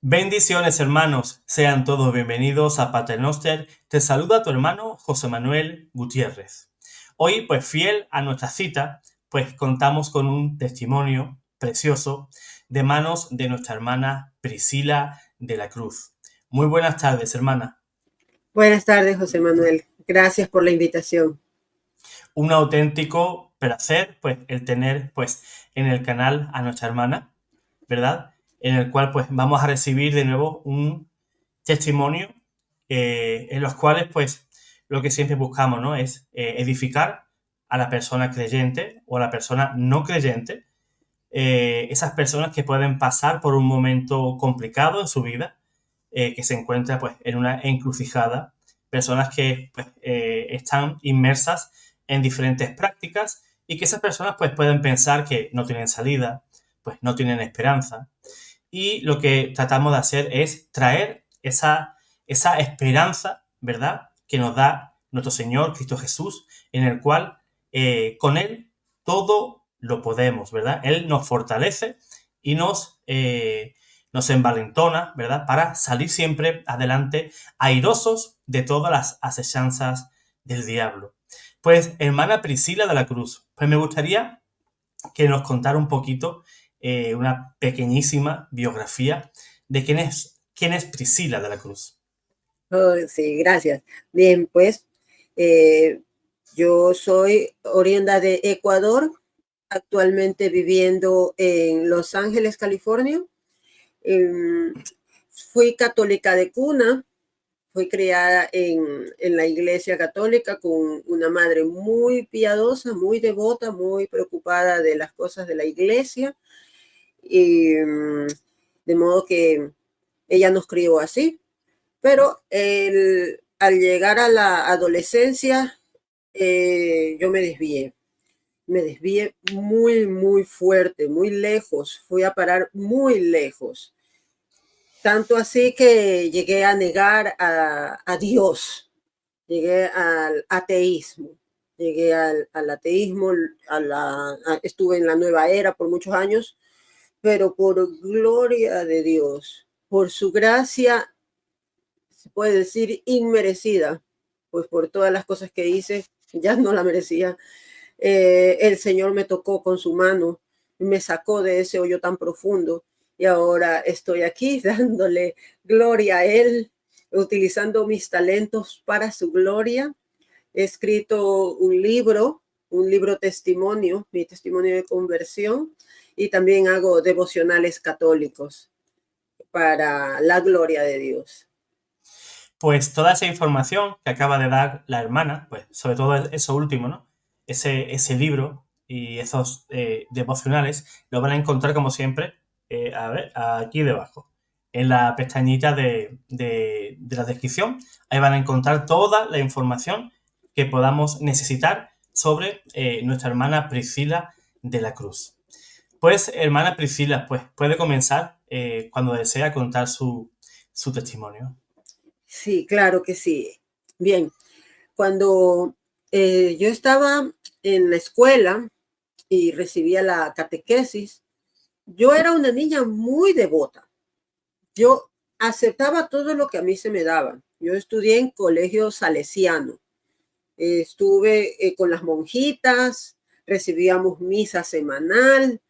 Bendiciones, hermanos. Sean todos bienvenidos a Paternoster. Te saluda tu hermano José Manuel Gutiérrez. Hoy, pues fiel a nuestra cita, pues contamos con un testimonio precioso de manos de nuestra hermana Priscila de la Cruz. Muy buenas tardes, hermana. Buenas tardes, José Manuel. Gracias por la invitación. Un auténtico placer, pues, el tener, pues, en el canal a nuestra hermana, ¿verdad? En el cual, pues, vamos a recibir de nuevo un testimonio en los cuales, pues, lo que siempre buscamos, ¿no? Es edificar a la persona creyente o a la persona no creyente, esas personas que pueden pasar por un momento complicado en su vida, que se encuentra, pues, en una encrucijada, personas que, pues, están inmersas en diferentes prácticas y que esas personas, pues, pueden pensar que no tienen salida, pues, no tienen esperanza, y lo que tratamos de hacer es traer esa esperanza, ¿verdad?, que nos da nuestro Señor Cristo Jesús, en el cual con Él todo lo podemos, ¿verdad? Él nos fortalece y nos envalentona, ¿verdad?, para salir siempre adelante, airosos de todas las asechanzas del diablo. Pues, hermana Priscila de la Cruz, pues me gustaría que nos contara un poquito, una pequeñísima biografía de quién es Priscila de la Cruz. Oh, sí, gracias. Bien, pues eh, yo soy oriunda de Ecuador, actualmente viviendo en Los Ángeles, California. Em, Fui católica de cuna, fui criada en la iglesia católica con una madre muy piadosa, muy devota, muy preocupada de las cosas de la iglesia. Y, de modo que ella nos crió así. Pero al llegar a la adolescencia, yo me desvié muy, muy fuerte, muy lejos, fui a parar muy lejos. Tanto así que llegué a negar a Dios, llegué al ateísmo, llegué al ateísmo, estuve en la nueva era por muchos años, pero por gloria de Dios, por su gracia, se puede decir inmerecida, pues por todas las cosas que hice, ya no la merecía. El Señor me tocó con su mano y me sacó de ese hoyo tan profundo y ahora estoy aquí dándole gloria a Él, utilizando mis talentos para su gloria. He escrito un libro testimonio, mi testimonio de conversión, y también hago devocionales católicos para la gloria de Dios. Pues toda esa información que acaba de dar la hermana, pues sobre todo eso último, ¿no? Ese libro y esos devocionales lo van a encontrar como siempre, a ver, aquí debajo, en la pestañita de la descripción. Ahí van a encontrar toda la información que podamos necesitar sobre nuestra hermana Priscila de la Cruz. Pues, hermana Priscila, pues puede comenzar cuando desea contar su testimonio. Sí, claro que sí. Bien, cuando yo estaba en la escuela y recibía la catequesis, yo era una niña muy devota. Yo aceptaba todo lo que a mí se me daba. Yo estudié en colegio salesiano. Estuve con las monjitas, recibíamos misa semanal,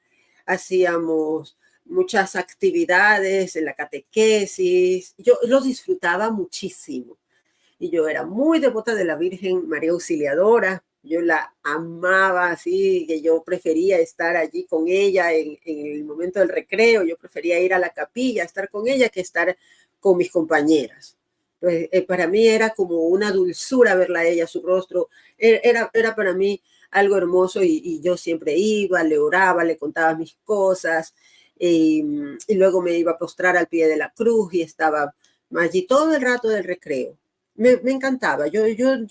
hacíamos muchas actividades en la catequesis. Yo lo disfrutaba muchísimo. Y yo era muy devota de la Virgen María Auxiliadora. Yo la amaba así, que yo prefería estar allí con ella en el momento del recreo. Yo prefería ir a la capilla, estar con ella, que estar con mis compañeras. Pues, para mí era como una dulzura verla a ella, su rostro. Era para mí algo hermoso y yo siempre iba, le oraba, le contaba mis cosas y luego me iba a postrar al pie de la cruz y estaba allí todo el rato del recreo. Me encantaba, yo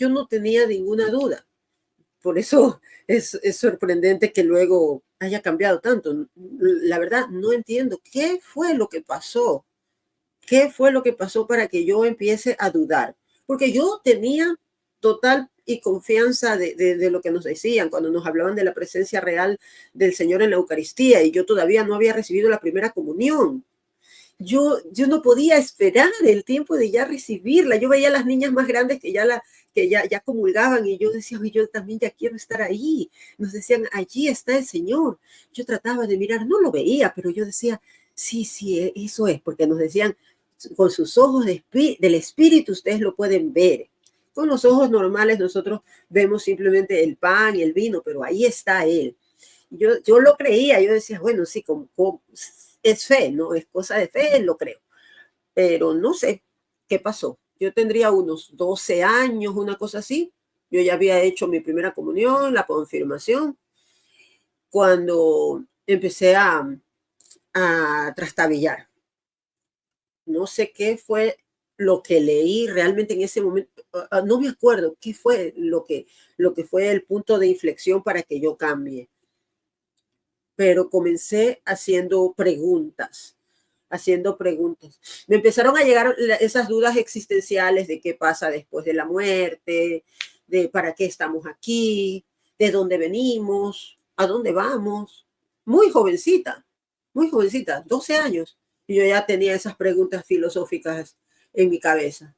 no tenía ninguna duda. Por eso es sorprendente que luego haya cambiado tanto. La verdad, no entiendo qué fue lo que pasó. ¿Qué fue lo que pasó para que yo empiece a dudar? Porque yo tenía total y confianza de lo que nos decían cuando nos hablaban de la presencia real del Señor en la Eucaristía y yo todavía no había recibido la primera comunión. yo no podía esperar el tiempo de ya recibirla. Yo veía a las niñas más grandes que ya comulgaban y yo decía, "Oye, yo también ya quiero estar ahí". Nos decían, allí está el Señor. Yo trataba de mirar, no lo veía, pero yo decía, sí, sí, eso es, porque nos decían, con sus ojos del Espíritu ustedes lo pueden ver. Con los ojos normales nosotros vemos simplemente el pan y el vino, pero ahí está Él. Yo lo creía, yo decía, bueno, sí, es fe, ¿no? Es cosa de fe, lo creo. Pero no sé qué pasó. Yo tendría unos 12 años, una cosa así. Yo ya había hecho mi primera comunión, la confirmación, cuando empecé a trastabillar. No sé qué fue lo que leí realmente en ese momento. No me acuerdo qué fue lo que fue el punto de inflexión para que yo cambie. Pero comencé haciendo preguntas. Me empezaron a llegar esas dudas existenciales de qué pasa después de la muerte, de para qué estamos aquí, de dónde venimos, a dónde vamos. Muy jovencita, 12 años. Y yo ya tenía esas preguntas filosóficas en mi cabeza.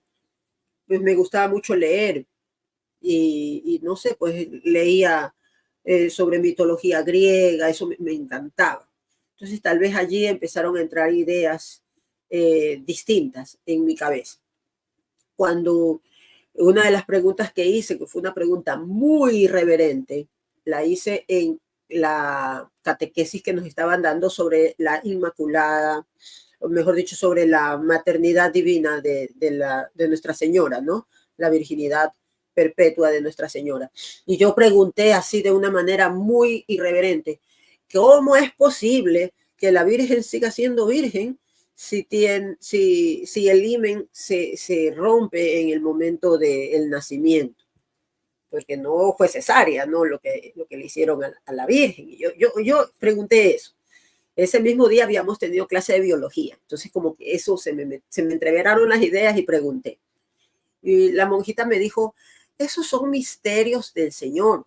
Pues me gustaba mucho leer y no sé, pues leía sobre mitología griega, eso me encantaba. Entonces tal vez allí empezaron a entrar ideas distintas en mi cabeza. Cuando una de las preguntas que hice, que fue una pregunta muy irreverente, la hice en la catequesis que nos estaban dando sobre la Inmaculada, o mejor dicho, sobre la maternidad divina de Nuestra Señora, ¿no? La virginidad perpetua de Nuestra Señora. Y yo pregunté así de una manera muy irreverente, ¿cómo es posible que la Virgen siga siendo virgen si el himen se rompe en el momento del nacimiento? Porque no fue cesárea, ¿no? Lo que le hicieron a la Virgen. Y yo pregunté eso. Ese mismo día habíamos tenido clase de biología, entonces como que eso se me entreveraron las ideas y pregunté. Y la monjita me dijo, esos son misterios del Señor.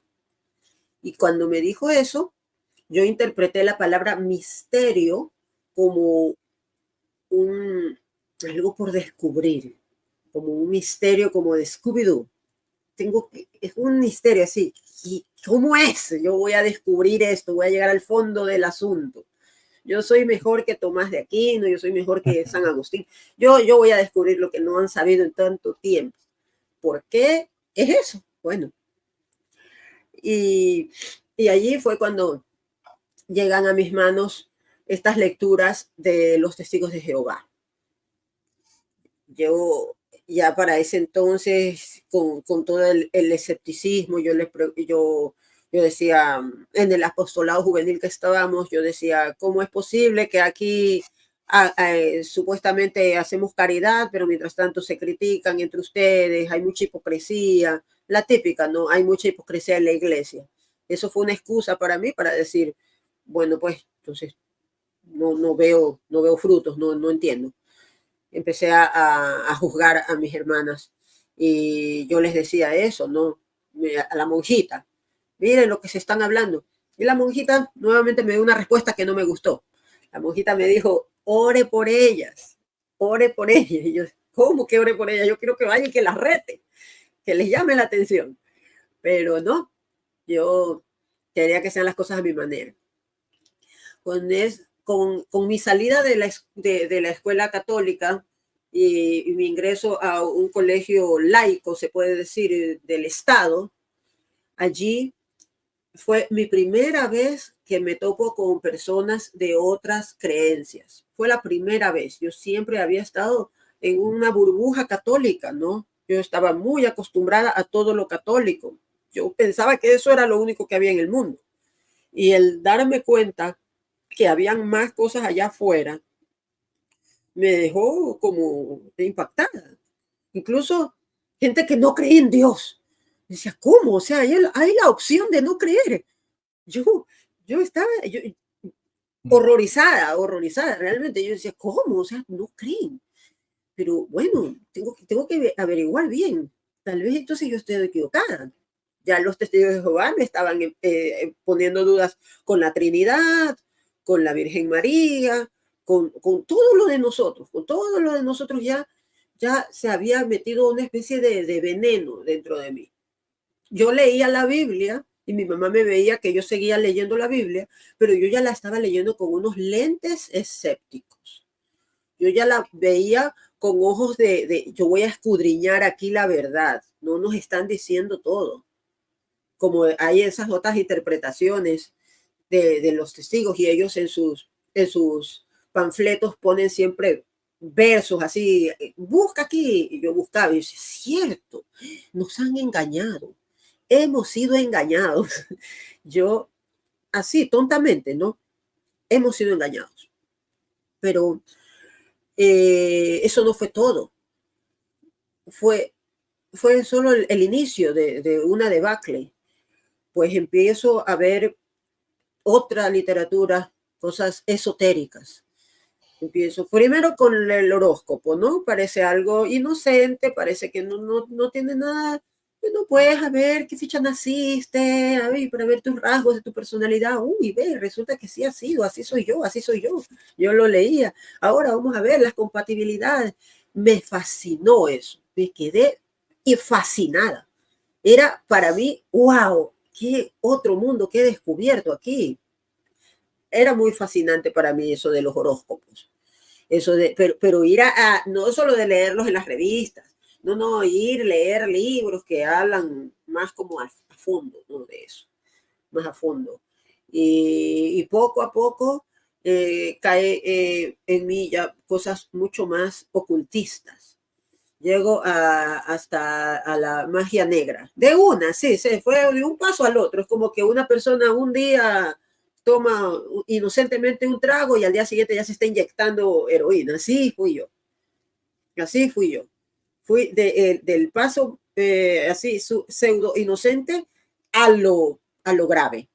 Y cuando me dijo eso, yo interpreté la palabra misterio como algo por descubrir, como un misterio, como de Scooby-Doo. Es un misterio así. ¿Y cómo es? Yo voy a descubrir esto, voy a llegar al fondo del asunto. Yo soy mejor que Tomás de Aquino, yo soy mejor que San Agustín. Yo voy a descubrir lo que no han sabido en tanto tiempo. ¿Por qué es eso? Bueno, y, y allí fue cuando llegan a mis manos estas lecturas de los testigos de Jehová. Yo ya para ese entonces, con todo el escepticismo, yo decía, en el apostolado juvenil que estábamos, yo decía, ¿cómo es posible que aquí supuestamente hacemos caridad, pero mientras tanto se critican entre ustedes, hay mucha hipocresía, la típica, ¿no? Hay mucha hipocresía en la iglesia. Eso fue una excusa para mí para decir, bueno, pues entonces no veo frutos, no entiendo. Empecé a juzgar a mis hermanas y yo les decía eso, ¿no? A la monjita, miren lo que se están hablando. Y la monjita nuevamente me dio una respuesta que no me gustó. La monjita me dijo, ore por ellas, ore por ellas. Y yo, ¿cómo que ore por ellas? Yo quiero que vaya y que las rete, que les llame la atención. Pero no, yo quería que sean las cosas a mi manera. Con mi salida de la escuela católica y mi ingreso a un colegio laico, se puede decir, del Estado, allí fue mi primera vez que me topo con personas de otras creencias. Fue la primera vez. Yo siempre había estado en una burbuja católica, ¿no? Yo estaba muy acostumbrada a todo lo católico. Yo pensaba que eso era lo único que había en el mundo. Y el darme cuenta que habían más cosas allá afuera me dejó como impactada. Incluso gente que no creía en Dios. Decía, ¿cómo? O sea, hay la opción de no creer. Yo, yo estaba horrorizada, realmente. Yo decía, ¿cómo? O sea, no creen. Pero bueno, tengo que averiguar bien. Tal vez entonces yo estoy equivocada. Ya los testigos de Jehová me estaban poniendo dudas con la Trinidad, con la Virgen María, con todo lo de nosotros, con todo lo de nosotros ya se había metido una especie de veneno dentro de mí. Yo leía la Biblia y mi mamá me veía que yo seguía leyendo la Biblia, pero yo ya la estaba leyendo con unos lentes escépticos. Yo ya la veía con ojos yo voy a escudriñar aquí la verdad, no nos están diciendo todo. Como hay esas otras interpretaciones de los testigos y ellos en sus panfletos ponen siempre versos así, busca aquí, y yo buscaba y yo decía, es cierto, nos han engañado, hemos sido engañados. Yo, así, tontamente, ¿no? Hemos sido engañados. Pero eso no fue todo. Fue, fue solo el inicio de una debacle. Pues empiezo a ver otra literatura, cosas esotéricas. Empiezo primero con el horóscopo, ¿no? Parece algo inocente, parece que no tiene nada. No puedes ver qué fecha naciste, para ver tus rasgos de tu personalidad. Uy, ve, resulta que sí ha sido, así soy yo, así soy yo. Yo lo leía. Ahora vamos a ver las compatibilidades. Me fascinó eso, me quedé fascinada. Era para mí, wow, qué otro mundo que he descubierto aquí. Era muy fascinante para mí eso de los horóscopos. Eso pero ir no solo de leerlos en las revistas, no, ir, leer libros que hablan más como a fondo, ¿no? De eso, más a fondo. Y poco a poco cae en mí ya cosas mucho más ocultistas. Llego hasta a la magia negra. De una, sí, se fue de un paso al otro. Es como que una persona un día toma inocentemente un trago y al día siguiente ya se está inyectando heroína. Así fui yo. Así fui yo. Fui del paso así pseudo inocente a lo grave.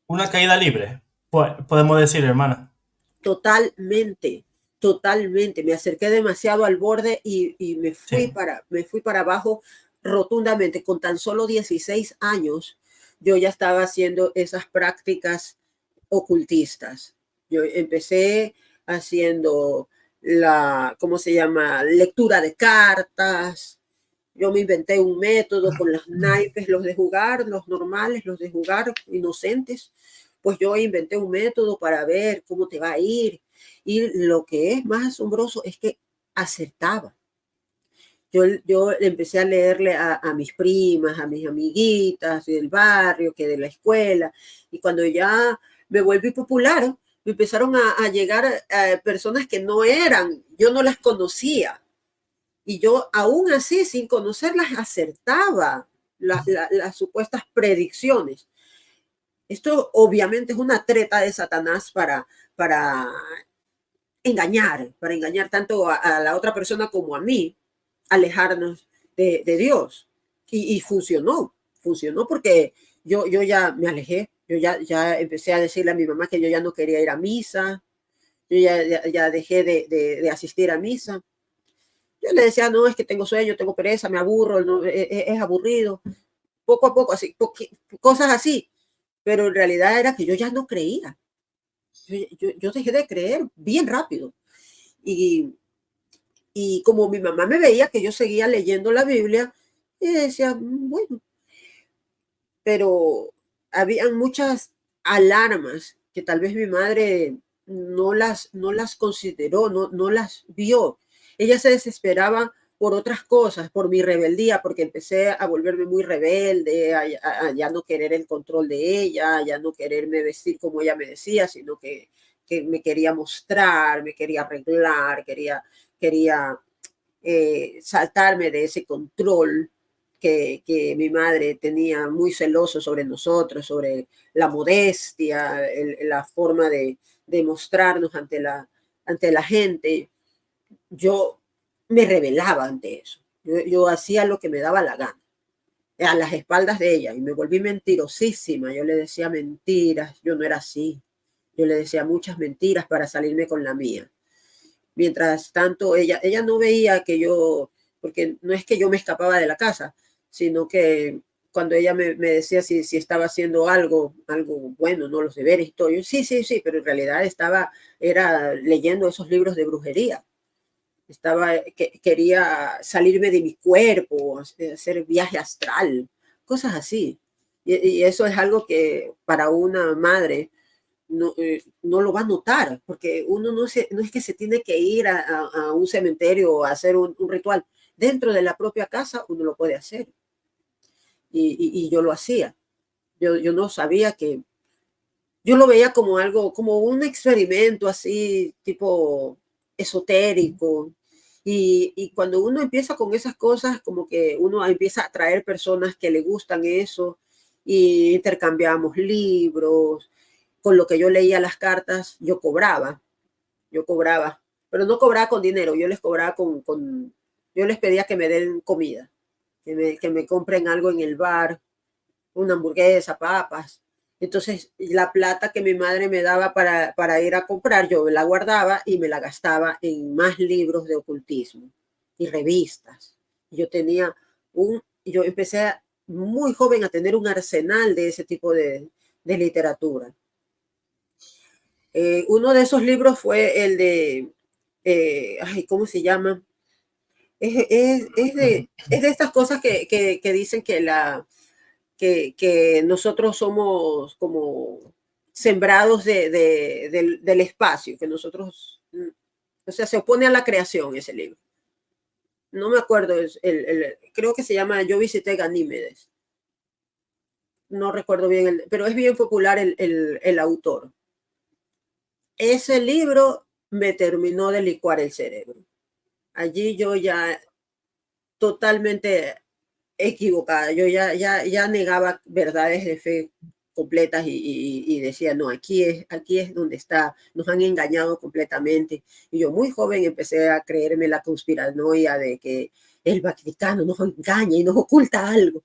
Una caída libre, pues podemos decir, hermana. Totalmente, totalmente. Me acerqué demasiado al borde y Sí. me fui para abajo rotundamente. Con tan solo 16 años, yo ya estaba haciendo esas prácticas ocultistas. Yo empecé haciendo ¿cómo se llama? Lectura de cartas. Yo me inventé un método con los naipes, los de jugar, los normales, los de jugar inocentes. Pues yo inventé un método para ver cómo te va a ir. Y lo que es más asombroso es que acertaba. Yo empecé a leerle a mis primas, a mis amiguitas del barrio, que de la escuela. Y cuando ya me volví popular, me empezaron a llegar personas que no eran, yo no las conocía. Y yo aún así, sin conocerlas, acertaba las supuestas predicciones. Esto obviamente es una treta de Satanás para para engañar tanto a la otra persona como a mí, alejarnos de Dios. Y funcionó porque yo ya me alejé, ya empecé a decirle a mi mamá que yo ya no quería ir a misa, yo ya dejé de asistir a misa. Yo le decía, no, es que tengo sueño, tengo pereza, me aburro, no, es aburrido. Poco a poco, así, cosas así. Pero en realidad era que yo ya no creía. Yo dejé de creer bien rápido. Y, y como mi mamá me veía que yo seguía leyendo la Biblia, y decía, bueno, pero habían muchas alarmas que tal vez mi madre no las consideró, no las vio. Ella se desesperaba por otras cosas, por mi rebeldía, porque empecé a volverme muy rebelde, a ya no querer el control de ella, a ya no quererme vestir como ella me decía, sino que me quería mostrar, me quería arreglar, quería saltarme de ese control que mi madre tenía muy celoso sobre nosotros, sobre la modestia, la forma de mostrarnos ante la gente. Yo me rebelaba ante eso. Yo hacía lo que me daba la gana, a las espaldas de ella, y me volví mentirosísima. Yo le decía mentiras, yo no era así. Yo le decía muchas mentiras para salirme con la mía. Mientras tanto, ella no veía que yo, porque no es que yo me escapaba de la casa, sino que cuando ella me decía si estaba haciendo algo bueno, ¿no? Los deberes y todo. Yo, sí, sí, sí, pero en realidad era leyendo esos libros de brujería. Quería salirme de mi cuerpo, hacer viaje astral, cosas así. Y eso es algo que para una madre no lo va a notar, porque uno no es que se tiene que ir a un cementerio o a hacer un ritual. Dentro de la propia casa uno lo puede hacer. Y yo lo hacía. Yo no sabía que, yo lo veía como algo, como un experimento así, tipo esotérico. Y cuando uno empieza con esas cosas, como que uno empieza a atraer personas que le gustan eso, y intercambiamos libros. Con lo que yo leía las cartas, yo cobraba, pero no cobraba con dinero, yo les cobraba yo les pedía que me den comida, que me compren algo en el bar, una hamburguesa, papas. Entonces, la plata que mi madre me daba para ir a comprar, yo la guardaba y me la gastaba en más libros de ocultismo y revistas. Yo empecé muy joven a tener un arsenal de ese tipo de literatura. Uno de esos libros fue el de, ay, ¿cómo se llama? Es de estas cosas que dicen que nosotros somos como sembrados del espacio, que nosotros, o sea, se opone a la creación ese libro. No me acuerdo, creo que se llama Yo visité Ganímedes. No recuerdo bien, pero es bien popular el autor. Ese libro me terminó de licuar el cerebro. Allí yo ya totalmente equivocada. Yo ya negaba verdades de fe completas y decía, no, aquí es donde está, nos han engañado completamente. Y yo muy joven empecé a creerme la conspiranoia de que el Vaticano nos engaña y nos oculta algo.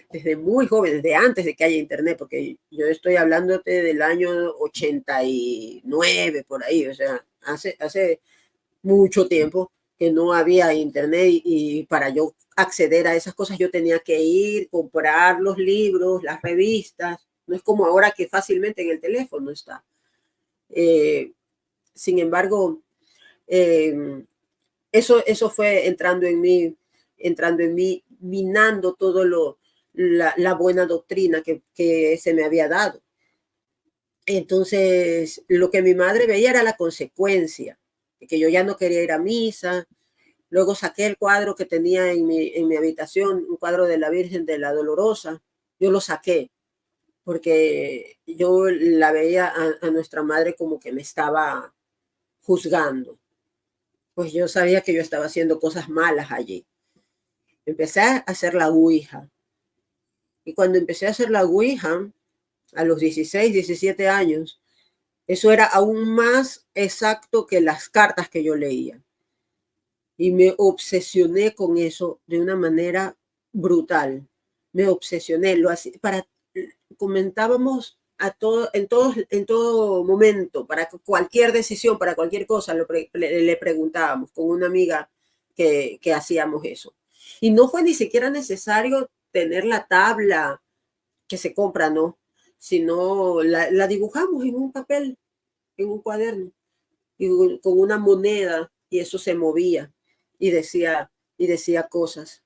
Desde muy joven, desde antes de que haya internet, porque yo estoy hablándote del año 89, por ahí, o sea, hace mucho tiempo que no había internet y para yo acceder a esas cosas yo tenía que ir, comprar los libros, las revistas. No es como ahora que fácilmente en el teléfono está. Sin embargo, eh, eso fue entrando en mí, minando todo la buena doctrina que se me había dado. Entonces, lo que mi madre veía era la consecuencia, de que yo ya no quería ir a misa. Luego saqué el cuadro que tenía en mi habitación, un cuadro de la Virgen de la Dolorosa. Yo lo saqué porque yo la veía a nuestra madre como que me estaba juzgando. Pues yo sabía que yo estaba haciendo cosas malas allí. Empecé a hacer la ouija. Y cuando empecé a hacer la ouija, a los 16, 17 años, eso era aún más exacto que las cartas que yo leía. Y me obsesioné con eso de una manera brutal. Me obsesioné, lo hacía comentábamos en todo momento, para cualquier decisión, para cualquier cosa, le preguntábamos con una amiga que hacíamos eso. Y no fue ni siquiera necesario tener la tabla que se compra, ¿no? Sino la dibujamos en un papel, en un cuaderno, y con una moneda, y eso se movía y decía cosas.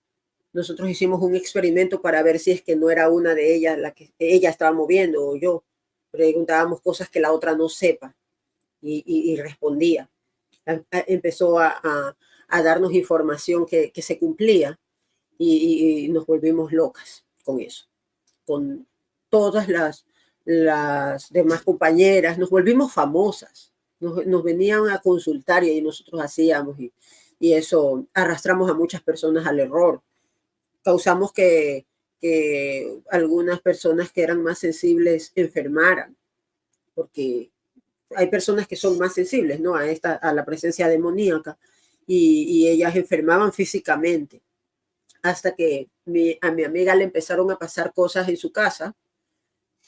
Nosotros hicimos un experimento para ver si es que no era una de ellas la que ella estaba moviendo o yo. Preguntábamos cosas que la otra no sepa y respondía. Empezó a darnos información que se cumplía y nos volvimos locas con eso. Con todas las demás compañeras, nos volvimos famosas. Nos venían a consultar y nosotros hacíamos y eso arrastramos a muchas personas al error. Causamos que algunas personas que eran más sensibles enfermaran, porque hay personas que son más sensibles, ¿no? A la presencia demoníaca y ellas enfermaban físicamente hasta que a mi amiga le empezaron a pasar cosas en su casa,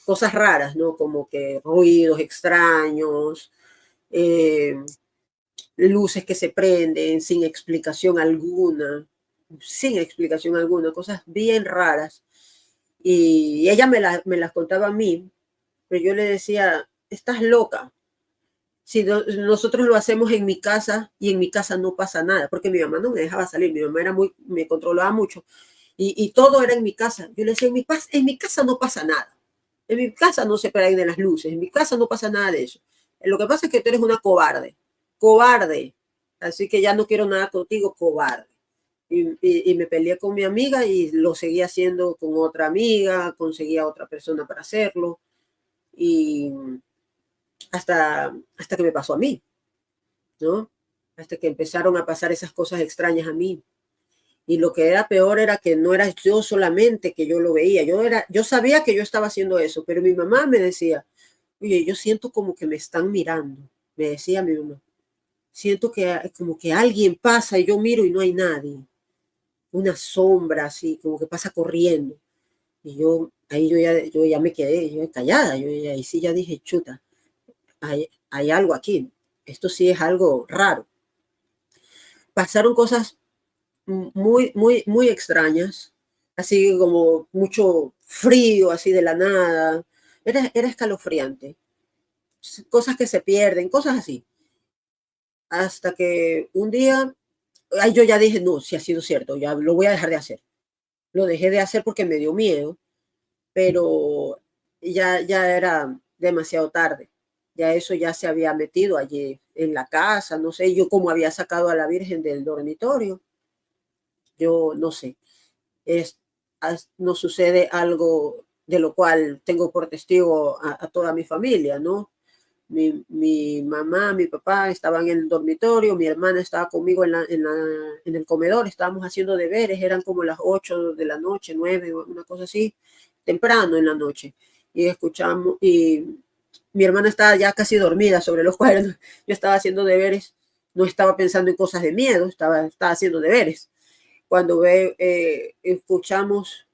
cosas raras, ¿no? Como que ruidos extraños, luces que se prenden sin explicación alguna, cosas bien raras. y ella me las contaba a mí, pero yo le decía, estás loca. Si nosotros lo hacemos en mi casa y en mi casa no pasa nada, porque mi mamá no me dejaba salir, mi mamá me controlaba mucho y todo era en mi casa. Yo le decía, en mi casa no pasa nada, en mi casa no se prenden las luces, en mi casa no pasa nada de eso. Lo que pasa es que tú eres una cobarde, cobarde, así que ya no quiero nada contigo, cobarde. Y me peleé con mi amiga y lo seguía haciendo con otra amiga, conseguía otra persona para hacerlo y hasta que me pasó a mí, ¿no? Hasta que empezaron a pasar esas cosas extrañas a mí. Y lo que era peor era que no era yo solamente que yo lo veía, yo sabía que yo estaba haciendo eso, pero mi mamá me decía, oye, yo siento como que me están mirando, me decía mi mamá, siento que como que alguien pasa y yo miro y no hay nadie, una sombra así, como que pasa corriendo. Y ahí yo ya me quedé yo callada, ahí sí ya dije, chuta, hay algo aquí, esto sí es algo raro. Pasaron cosas muy extrañas, así como mucho frío, así de la nada. Era escalofriante. Cosas que se pierden, cosas así. Hasta que un día, ay, yo ya dije, no, si ha sido cierto, ya lo voy a dejar de hacer. Lo dejé de hacer porque me dio miedo, pero ya era demasiado tarde. Ya eso ya se había metido allí en la casa, no sé, yo como había sacado a la Virgen del dormitorio, yo no sé. Es, nos sucede algo de lo cual tengo por testigo a toda mi familia, ¿no? Mi mamá, mi papá estaban en el dormitorio, mi hermana estaba conmigo en el comedor, estábamos haciendo deberes, eran como las 8 de la noche, 9, una cosa así, temprano en la noche. Y escuchamos, y mi hermana estaba ya casi dormida sobre los cuadernos, yo estaba haciendo deberes, no estaba pensando en cosas de miedo, estaba haciendo deberes cuando escuchamos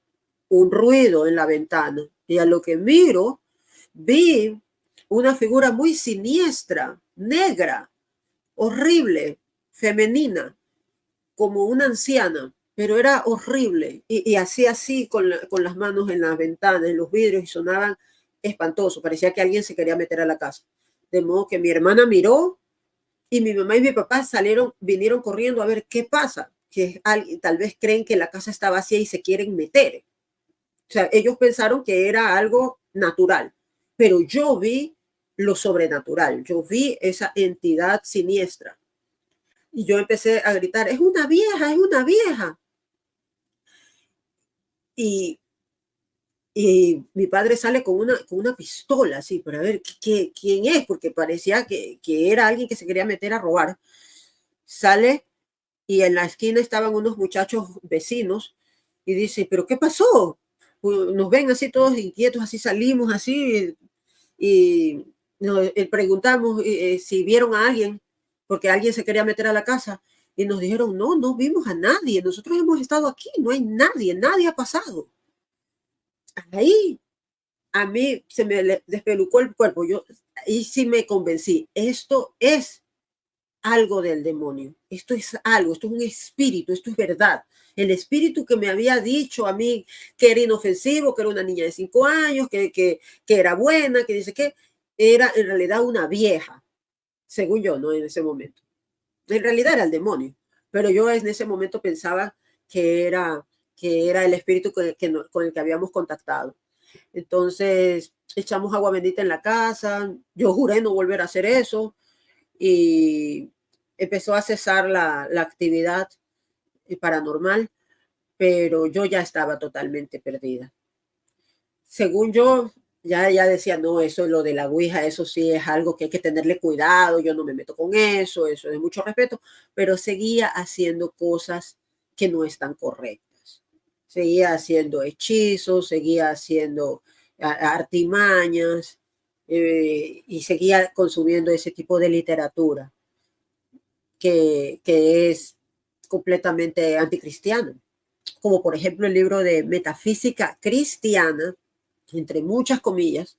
un ruido en la ventana y a lo que miro vi una figura muy siniestra, negra, horrible, femenina, como una anciana, pero era horrible y hacía así con las manos en la ventana, en los vidrios y sonaban espantoso, parecía que alguien se quería meter a la casa. De modo que mi hermana miró y mi mamá y mi papá vinieron corriendo a ver qué pasa, que tal vez creen que la casa está vacía y se quieren meter. O sea, ellos pensaron que era algo natural, pero yo vi lo sobrenatural, yo vi esa entidad siniestra. Y yo empecé a gritar, es una vieja, es una vieja. Y, y mi padre sale con una pistola, así, para ver quién es, porque parecía que era alguien que se quería meter a robar. Sale y en la esquina estaban unos muchachos vecinos y dice, ¿pero qué pasó? Nos ven así todos inquietos, así salimos así y nos preguntamos si vieron a alguien, porque alguien se quería meter a la casa y nos dijeron, no, no vimos a nadie, nosotros hemos estado aquí, no hay nadie, nadie ha pasado. Ahí a mí se me despelucó el cuerpo, yo ahí sí me convencí, esto es algo del demonio. Esto es algo, esto es un espíritu, esto es verdad. El espíritu que me había dicho a mí que era inofensivo, que era una niña de 5 años, que era buena, que dice que era en realidad una vieja, según yo, ¿no? En ese momento. En realidad era el demonio, pero yo en ese momento pensaba que era el espíritu con el que habíamos contactado. Entonces echamos agua bendita en la casa, yo juré no volver a hacer eso, y empezó a cesar la actividad paranormal, pero yo ya estaba totalmente perdida. Según yo, ya decía, no, eso es lo de la Ouija, eso sí es algo que hay que tenerle cuidado, yo no me meto con eso es de mucho respeto, pero seguía haciendo cosas que no están correctas. Seguía haciendo hechizos, seguía haciendo artimañas y seguía consumiendo ese tipo de literatura que es completamente anticristiano, como por ejemplo el libro de Metafísica Cristiana, entre muchas comillas,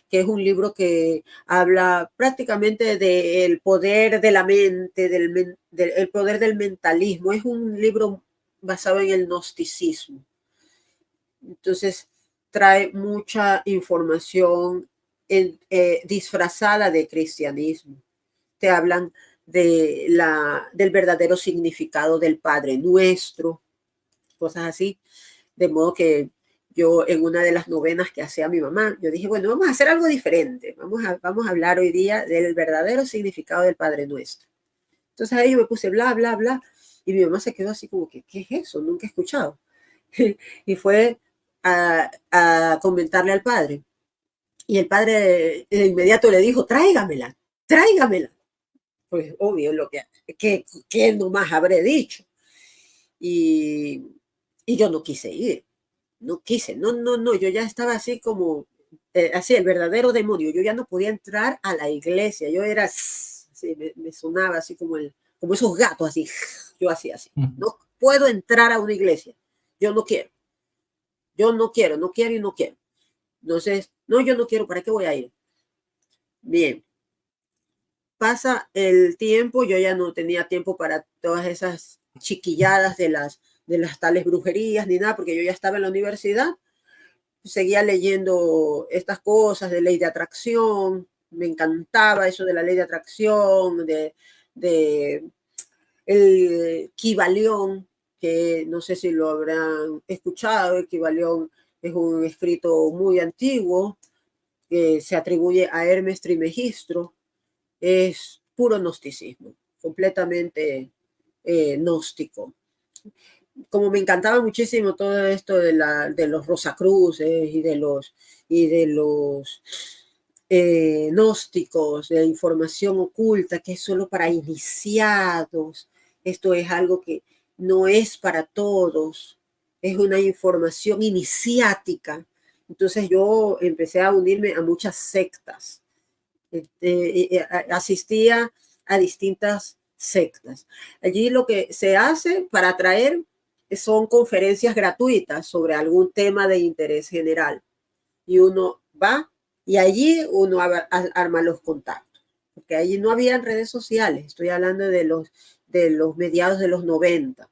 que es un libro que habla prácticamente del poder de la mente, el poder del mentalismo. Es un libro basado en el gnosticismo. Entonces, trae mucha información disfrazada de cristianismo. Te hablan del verdadero significado del Padre Nuestro, cosas así. De modo que yo en una de las novenas que hacía mi mamá, yo dije, bueno, vamos a hacer algo diferente. Vamos a hablar hoy día del verdadero significado del Padre Nuestro. Entonces ahí yo me puse bla, bla, bla. Y mi mamá se quedó así como que, ¿qué es eso? Nunca he escuchado. Y fue a comentarle al padre. Y el padre de inmediato le dijo, tráigamela, tráigamela. Pues obvio, que nomás habré dicho. Y, y yo no quise ir, no quise, no, yo ya estaba así como, así el verdadero demonio, yo ya no podía entrar a la iglesia, yo era, así, me sonaba así como esos gatos, así, yo hacía así, no puedo entrar a una iglesia, yo no quiero, no quiero y no quiero. Entonces, no, yo no quiero, ¿para qué voy a ir? Bien, pasa el tiempo, yo ya no tenía tiempo para todas esas chiquilladas de las tales brujerías ni nada, porque yo ya estaba en la universidad, seguía leyendo estas cosas de ley de atracción, me encantaba eso de la ley de atracción, de el Kybalión, que no sé si lo habrán escuchado, el Kybalión es un escrito muy antiguo que se atribuye a Hermes Trismegisto, es puro gnosticismo, completamente gnóstico. Como me encantaba muchísimo todo esto de los Rosacruces y de los gnósticos, de información oculta, que es solo para iniciados. Esto es algo que no es para todos, es una información iniciática. Entonces yo empecé a unirme a muchas sectas. Asistía a distintas sectas. Allí lo que se hace para atraer son conferencias gratuitas sobre algún tema de interés general. Y uno va y allí uno arma los contactos. Porque allí no había redes sociales. Estoy hablando de los mediados de los 90.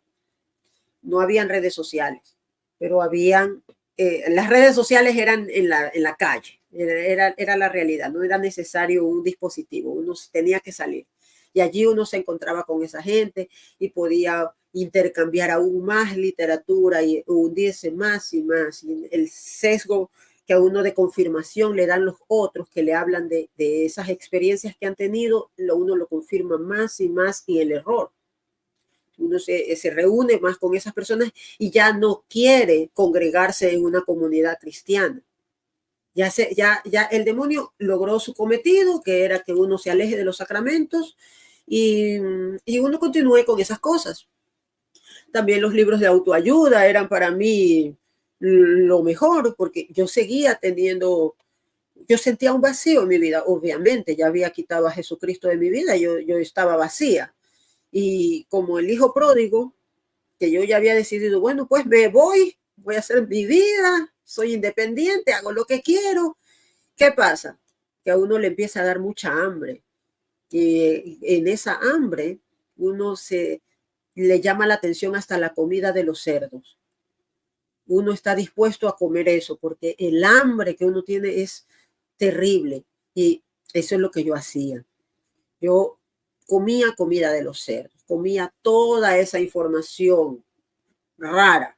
No habían redes sociales, pero habían las redes sociales eran en la calle, era la realidad, no era necesario un dispositivo, uno tenía que salir. Y allí uno se encontraba con esa gente y podía intercambiar aún más literatura y hundirse más y más. Y el sesgo que a uno de confirmación le dan los otros que le hablan de esas experiencias que han tenido, uno lo confirma más y más y el error. Uno se reúne más con esas personas y ya no quiere congregarse en una comunidad cristiana. Ya el demonio logró su cometido, que era que uno se aleje de los sacramentos y uno continúe con esas cosas. También los libros de autoayuda eran para mí lo mejor, porque yo seguía teniendo, yo sentía un vacío en mi vida, obviamente, ya había quitado a Jesucristo de mi vida, yo estaba vacía. Y como el hijo pródigo, que yo ya había decidido, bueno, pues me voy a hacer mi vida, soy independiente, hago lo que quiero. ¿Qué pasa? Que a uno le empieza a dar mucha hambre. Y en esa hambre uno le llama la atención hasta la comida de los cerdos. Uno está dispuesto a comer eso porque el hambre que uno tiene es terrible. Y eso es lo que yo hacía. Yo comía comida de los cerdos, comía toda esa información rara.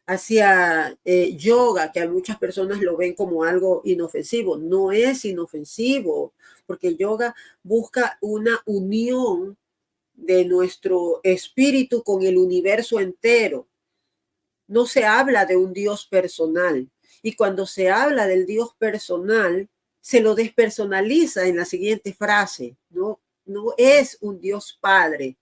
Hacía yoga, que a muchas personas lo ven como algo inofensivo. No es inofensivo, porque el yoga busca una unión de nuestro espíritu con el universo entero. No se habla de un Dios personal. Y cuando se habla del Dios personal, se lo despersonaliza en la siguiente frase. No es un Dios Padre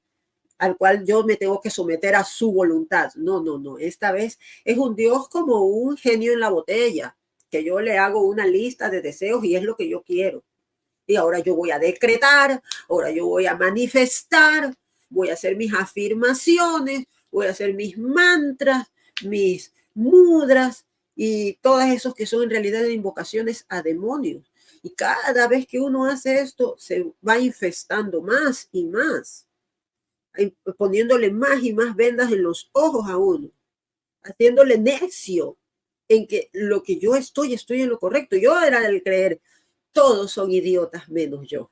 al cual yo me tengo que someter a su voluntad. No. Esta vez es un Dios como un genio en la botella, que yo le hago una lista de deseos y es lo que yo quiero. Y ahora yo voy a decretar, ahora yo voy a manifestar, voy a hacer mis afirmaciones, voy a hacer mis mantras, mis mudras y todas esos que son en realidad invocaciones a demonios. Y cada vez que uno hace esto, se va infestando más y más, poniéndole más y más vendas en los ojos a uno, haciéndole necio en que lo que yo estoy en lo correcto. Yo era el creer, todos son idiotas menos yo.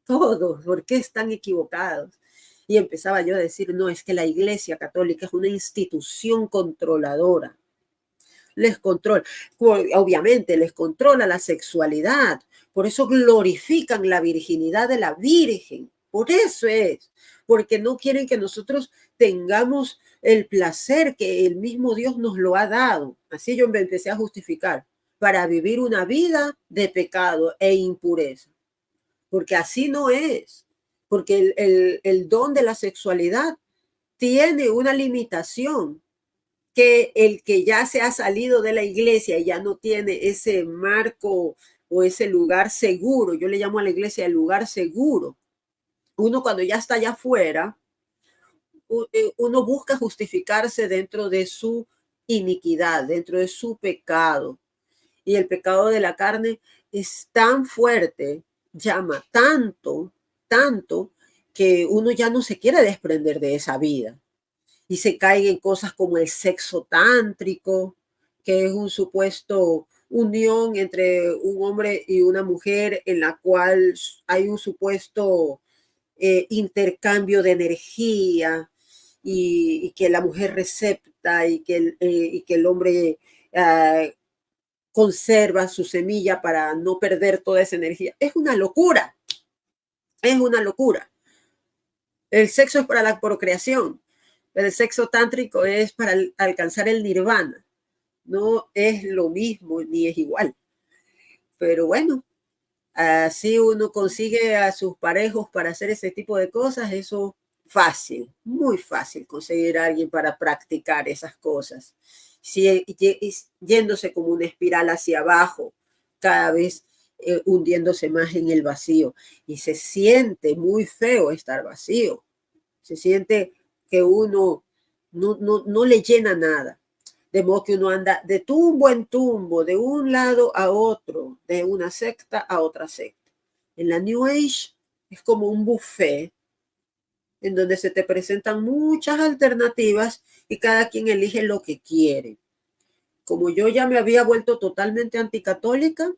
Todos, ¿por qué están equivocados? Y empezaba yo a decir, no, es que la Iglesia Católica es una institución controladora. Les controla, obviamente les controla la sexualidad, por eso glorifican la virginidad de la Virgen, por eso es, porque no quieren que nosotros tengamos el placer que el mismo Dios nos lo ha dado. Así yo me empecé a justificar, para vivir una vida de pecado e impureza, porque así no es, porque el don de la sexualidad tiene una limitación, que el que ya se ha salido de la iglesia y ya no tiene ese marco o ese lugar seguro, yo le llamo a la iglesia el lugar seguro. Uno cuando ya está allá afuera, uno busca justificarse dentro de su iniquidad, dentro de su pecado. Y el pecado de la carne es tan fuerte, llama tanto, tanto, que uno ya no se quiere desprender de esa vida. Y se caen en cosas como el sexo tántrico, que es un supuesto unión entre un hombre y una mujer en la cual hay un supuesto intercambio de energía y que la mujer recepta y que el hombre conserva su semilla para no perder toda esa energía. Es una locura, es una locura. El sexo es para la procreación, pero el sexo tántrico es para alcanzar el nirvana. No es lo mismo ni es igual. Pero bueno, así uno consigue a sus parejos para hacer ese tipo de cosas. Eso fácil, muy fácil conseguir a alguien para practicar esas cosas. Si, yéndose como una espiral hacia abajo, cada vez hundiéndose más en el vacío. Y se siente muy feo estar vacío. Se siente que uno no le llena nada. De modo que uno anda de tumbo en tumbo, de un lado a otro, de una secta a otra secta. En la New Age es como un buffet en donde se te presentan muchas alternativas y cada quien elige lo que quiere. Como yo ya me había vuelto totalmente anticatólica,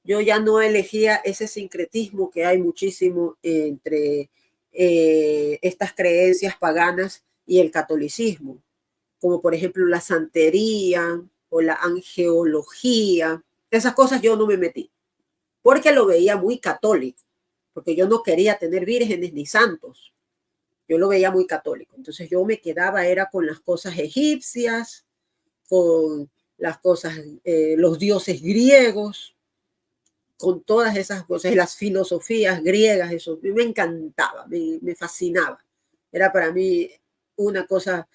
yo ya no elegía ese sincretismo que hay muchísimo entre estas creencias paganas y el catolicismo, como por ejemplo la santería o la angeología. Esas cosas yo no me metí, porque lo veía muy católico, porque yo no quería tener vírgenes ni santos. Yo lo veía muy católico. Entonces yo me quedaba, era con las cosas egipcias, con las cosas, los dioses griegos, con todas esas cosas, las filosofías griegas, eso me encantaba, me fascinaba. Era para mí una cosa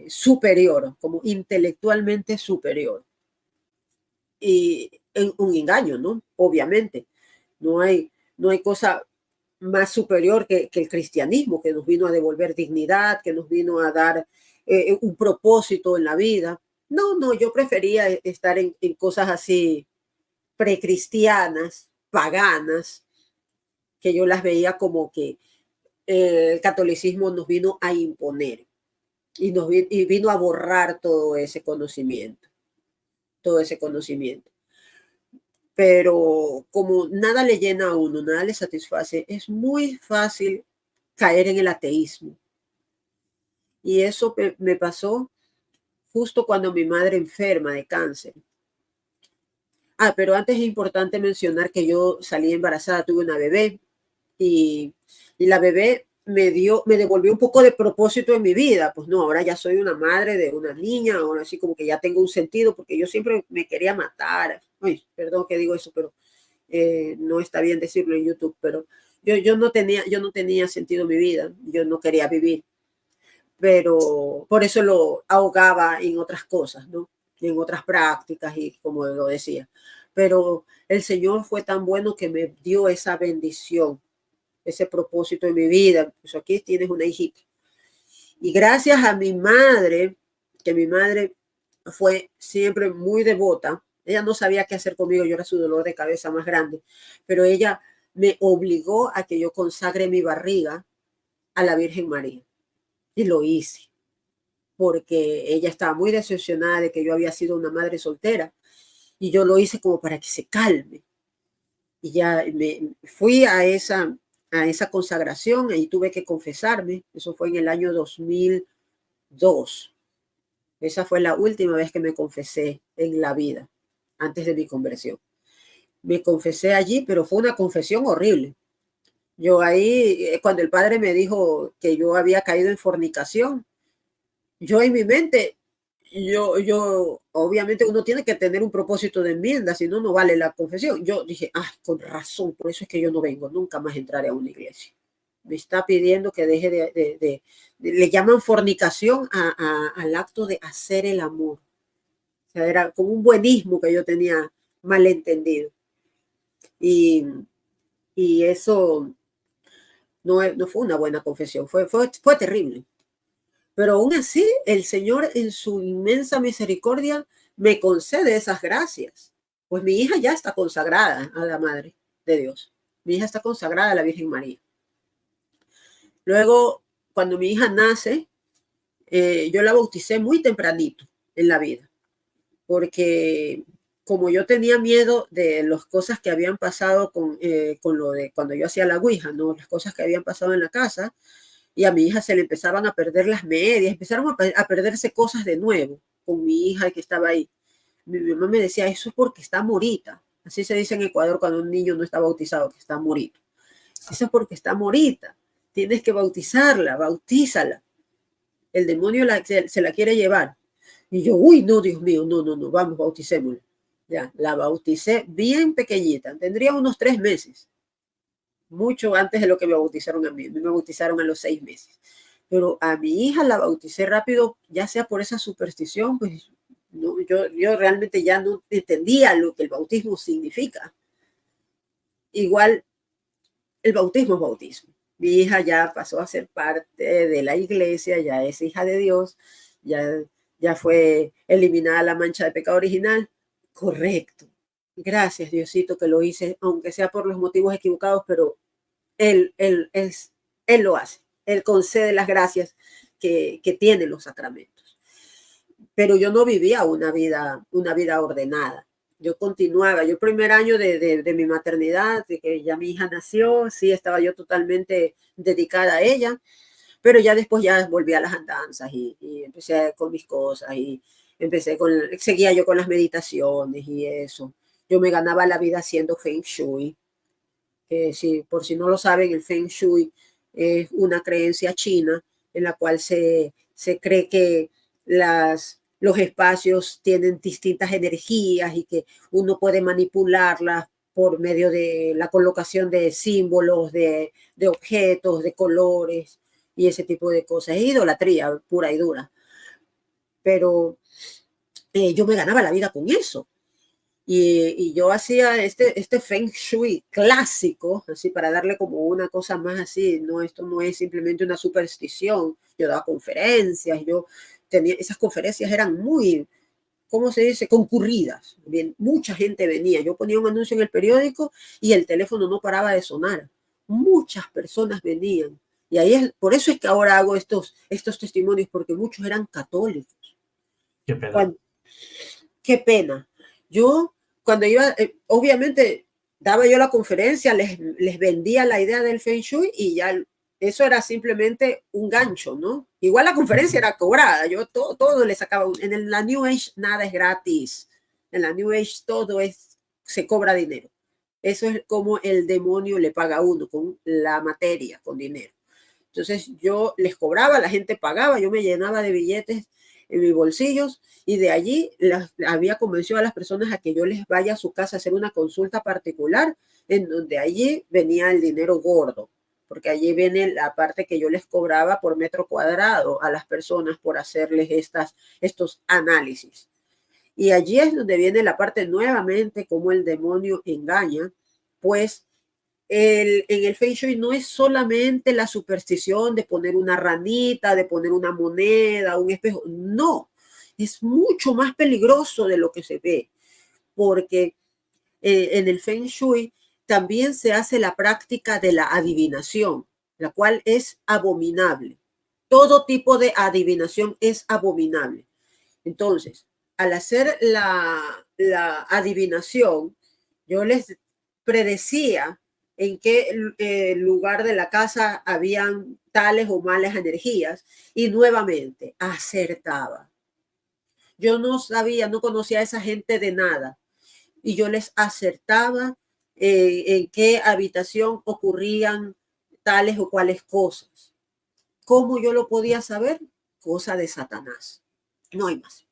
superior, como intelectualmente superior. Y un engaño, ¿no? Obviamente. No hay cosa más superior que el cristianismo, que nos vino a devolver dignidad, que nos vino a dar un propósito en la vida. No, yo prefería estar en cosas así precristianas, paganas, que yo las veía como que el catolicismo nos vino a imponer y vino a borrar todo ese conocimiento, todo ese conocimiento. Pero como nada le llena a uno, nada le satisface, es muy fácil caer en el ateísmo. Y eso me pasó justo cuando mi madre enferma de cáncer. Pero antes es importante mencionar que yo salí embarazada, tuve una bebé y la bebé me devolvió un poco de propósito en mi vida. Pues no, ahora ya soy una madre de una niña, ahora sí como que ya tengo un sentido, porque yo siempre me quería matar. Uy, perdón que digo eso, pero no está bien decirlo en YouTube, pero yo no tenía sentido en mi vida, yo no quería vivir, pero por eso lo ahogaba en otras cosas, ¿no? En otras prácticas y como lo decía. Pero el Señor fue tan bueno que me dio esa bendición, ese propósito en mi vida. Pues aquí tienes una hijita. Y gracias a mi madre, que mi madre fue siempre muy devota, ella no sabía qué hacer conmigo, yo era su dolor de cabeza más grande, pero ella me obligó a que yo consagre mi barriga a la Virgen María. Y lo hice. porque ella estaba muy decepcionada de que yo había sido una madre soltera y yo lo hice como para que se calme. Y ya me fui a esa consagración y tuve que confesarme. Eso fue en el año 2002. Esa fue la última vez que me confesé en la vida, antes de mi conversión. Me confesé allí, pero fue una confesión horrible. Yo ahí, cuando el padre me dijo que yo había caído en fornicación, yo en mi mente, obviamente uno tiene que tener un propósito de enmienda, si no, no vale la confesión. Yo dije, ah, con razón, por eso es que yo no vengo, nunca más entraré a una iglesia. Me está pidiendo que deje le llaman fornicación al acto de hacer el amor. O sea, era como un buenismo que yo tenía malentendido. Y, y eso no fue una buena confesión, fue terrible. Pero aún así, el Señor en su inmensa misericordia me concede esas gracias. Pues mi hija ya está consagrada a la Madre de Dios. Mi hija está consagrada a la Virgen María. Luego, cuando mi hija nace, yo la bauticé muy tempranito en la vida, porque como yo tenía miedo de las cosas que habían pasado con lo de cuando yo hacía la ouija, ¿no? Las cosas que habían pasado en la casa, y a mi hija se le empezaban a perder las medias, empezaron a perderse cosas de nuevo con mi hija que estaba ahí. Mi mamá me decía, eso es porque está morita. Así se dice en Ecuador cuando un niño no está bautizado, que está morito. Eso es porque está morita. Tienes que bautizarla, bautízala. El demonio se la quiere llevar. Y yo, uy, no, Dios mío, no, vamos, bauticémosla. Ya, la bauticé bien pequeñita, tendría unos 3 meses, mucho antes de lo que me bautizaron a mí. Me bautizaron a los 6 meses. Pero a mi hija la bauticé rápido, ya sea por esa superstición, pues no, yo realmente ya no entendía lo que el bautismo significa. Igual, el bautismo es bautismo. Mi hija ya pasó a ser parte de la iglesia, ya es hija de Dios, ya fue eliminada la mancha de pecado original. Correcto. Gracias, Diosito, que lo hice, aunque sea por los motivos equivocados, pero él, él, él, él lo hace. Él concede las gracias que tienen los sacramentos. Pero yo no vivía una vida ordenada. Yo continuaba, yo el primer año de mi maternidad, de que ya mi hija nació, sí estaba yo totalmente dedicada a ella, pero ya después ya volví a las andanzas y empecé con mis cosas y seguía yo con las meditaciones y eso. Yo me ganaba la vida haciendo Feng Shui, que por si no lo saben, el Feng Shui es una creencia china en la cual se cree que los espacios tienen distintas energías y que uno puede manipularlas por medio de la colocación de símbolos, de objetos, de colores y ese tipo de cosas. Es idolatría pura y dura. Pero yo me ganaba la vida con eso. Y yo hacía este Feng Shui clásico, así para darle como una cosa más así, no, esto no es simplemente una superstición. Yo daba conferencias, esas conferencias eran muy, ¿cómo se dice? Concurridas. Bien, mucha gente venía. Yo ponía un anuncio en el periódico y el teléfono no paraba de sonar. Muchas personas venían. Y por eso es que ahora hago estos testimonios, porque muchos eran católicos. Qué pena. Qué pena. Yo, cuando iba, obviamente, daba yo la conferencia, les vendía la idea del Feng Shui y ya eso era simplemente un gancho, ¿no? Igual la conferencia era cobrada, yo todo le sacaba. En la New Age nada es gratis. En la New Age todo se cobra dinero. Eso es como el demonio le paga a uno, con la materia, con dinero. Entonces yo les cobraba, la gente pagaba, yo me llenaba de billetes en mis bolsillos y de allí había convencido a las personas a que yo les vaya a su casa a hacer una consulta particular, en donde allí venía el dinero gordo, porque allí viene la parte que yo les cobraba por metro cuadrado a las personas por hacerles estos análisis. Y allí es donde viene la parte nuevamente como el demonio engaña, pues en el Feng Shui no es solamente la superstición de poner una ranita, de poner una moneda, un espejo. No, es mucho más peligroso de lo que se ve, porque en el Feng Shui también se hace la práctica de la adivinación, la cual es abominable. Todo tipo de adivinación es abominable. Entonces, al hacer la adivinación, yo les predecía en qué lugar de la casa habían tales o malas energías y nuevamente acertaba. Yo no sabía, no conocía a esa gente de nada y yo les acertaba en qué habitación ocurrían tales o cuales cosas. ¿Cómo yo lo podía saber? Cosa de Satanás. No hay más.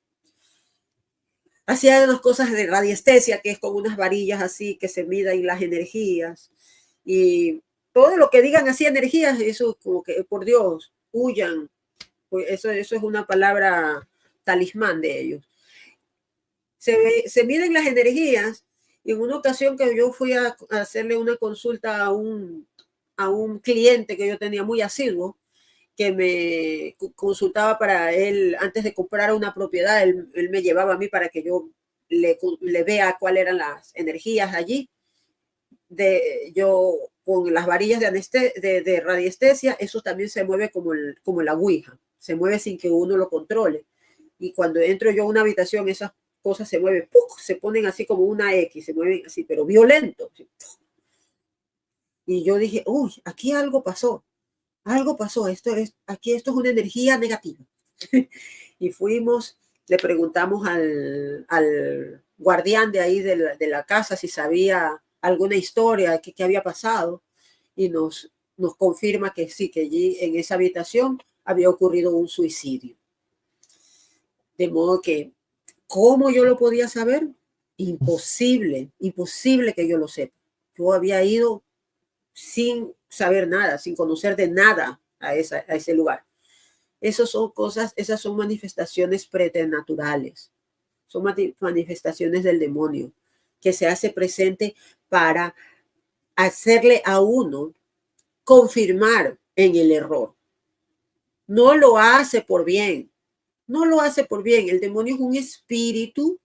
Hacía unas cosas de radiestesia, que es con unas varillas así que se miden las energías. Y todo lo que digan así energías, eso como que, por Dios, huyan. Pues eso es una palabra talismán de ellos. Se miden las energías. Y en una ocasión que yo fui a hacerle una consulta a un cliente que yo tenía muy asiduo, que me consultaba para él, antes de comprar una propiedad, él me llevaba a mí para que yo le vea cuáles eran las energías allí. Yo con las varillas de radiestesia, eso también se mueve como la ouija, se mueve sin que uno lo controle. Y cuando entro yo a una habitación, esas cosas se mueven, ¡puf! Se ponen así como una X, se mueven así, pero violento. Y yo dije, uy, aquí algo pasó. Algo pasó, esto es una energía negativa. Y fuimos, le preguntamos al guardián de ahí de la casa si sabía alguna historia, qué había pasado, y nos confirma que sí, que allí en esa habitación había ocurrido un suicidio. De modo que, ¿cómo yo lo podía saber? Imposible, imposible que yo lo sepa. Yo había ido sin saber nada, sin conocer de nada a ese lugar. Esas son cosas, esas son manifestaciones preternaturales, son manifestaciones del demonio que se hace presente para hacerle a uno confirmar en el error. No lo hace por bien, no lo hace por bien. El demonio es un espíritu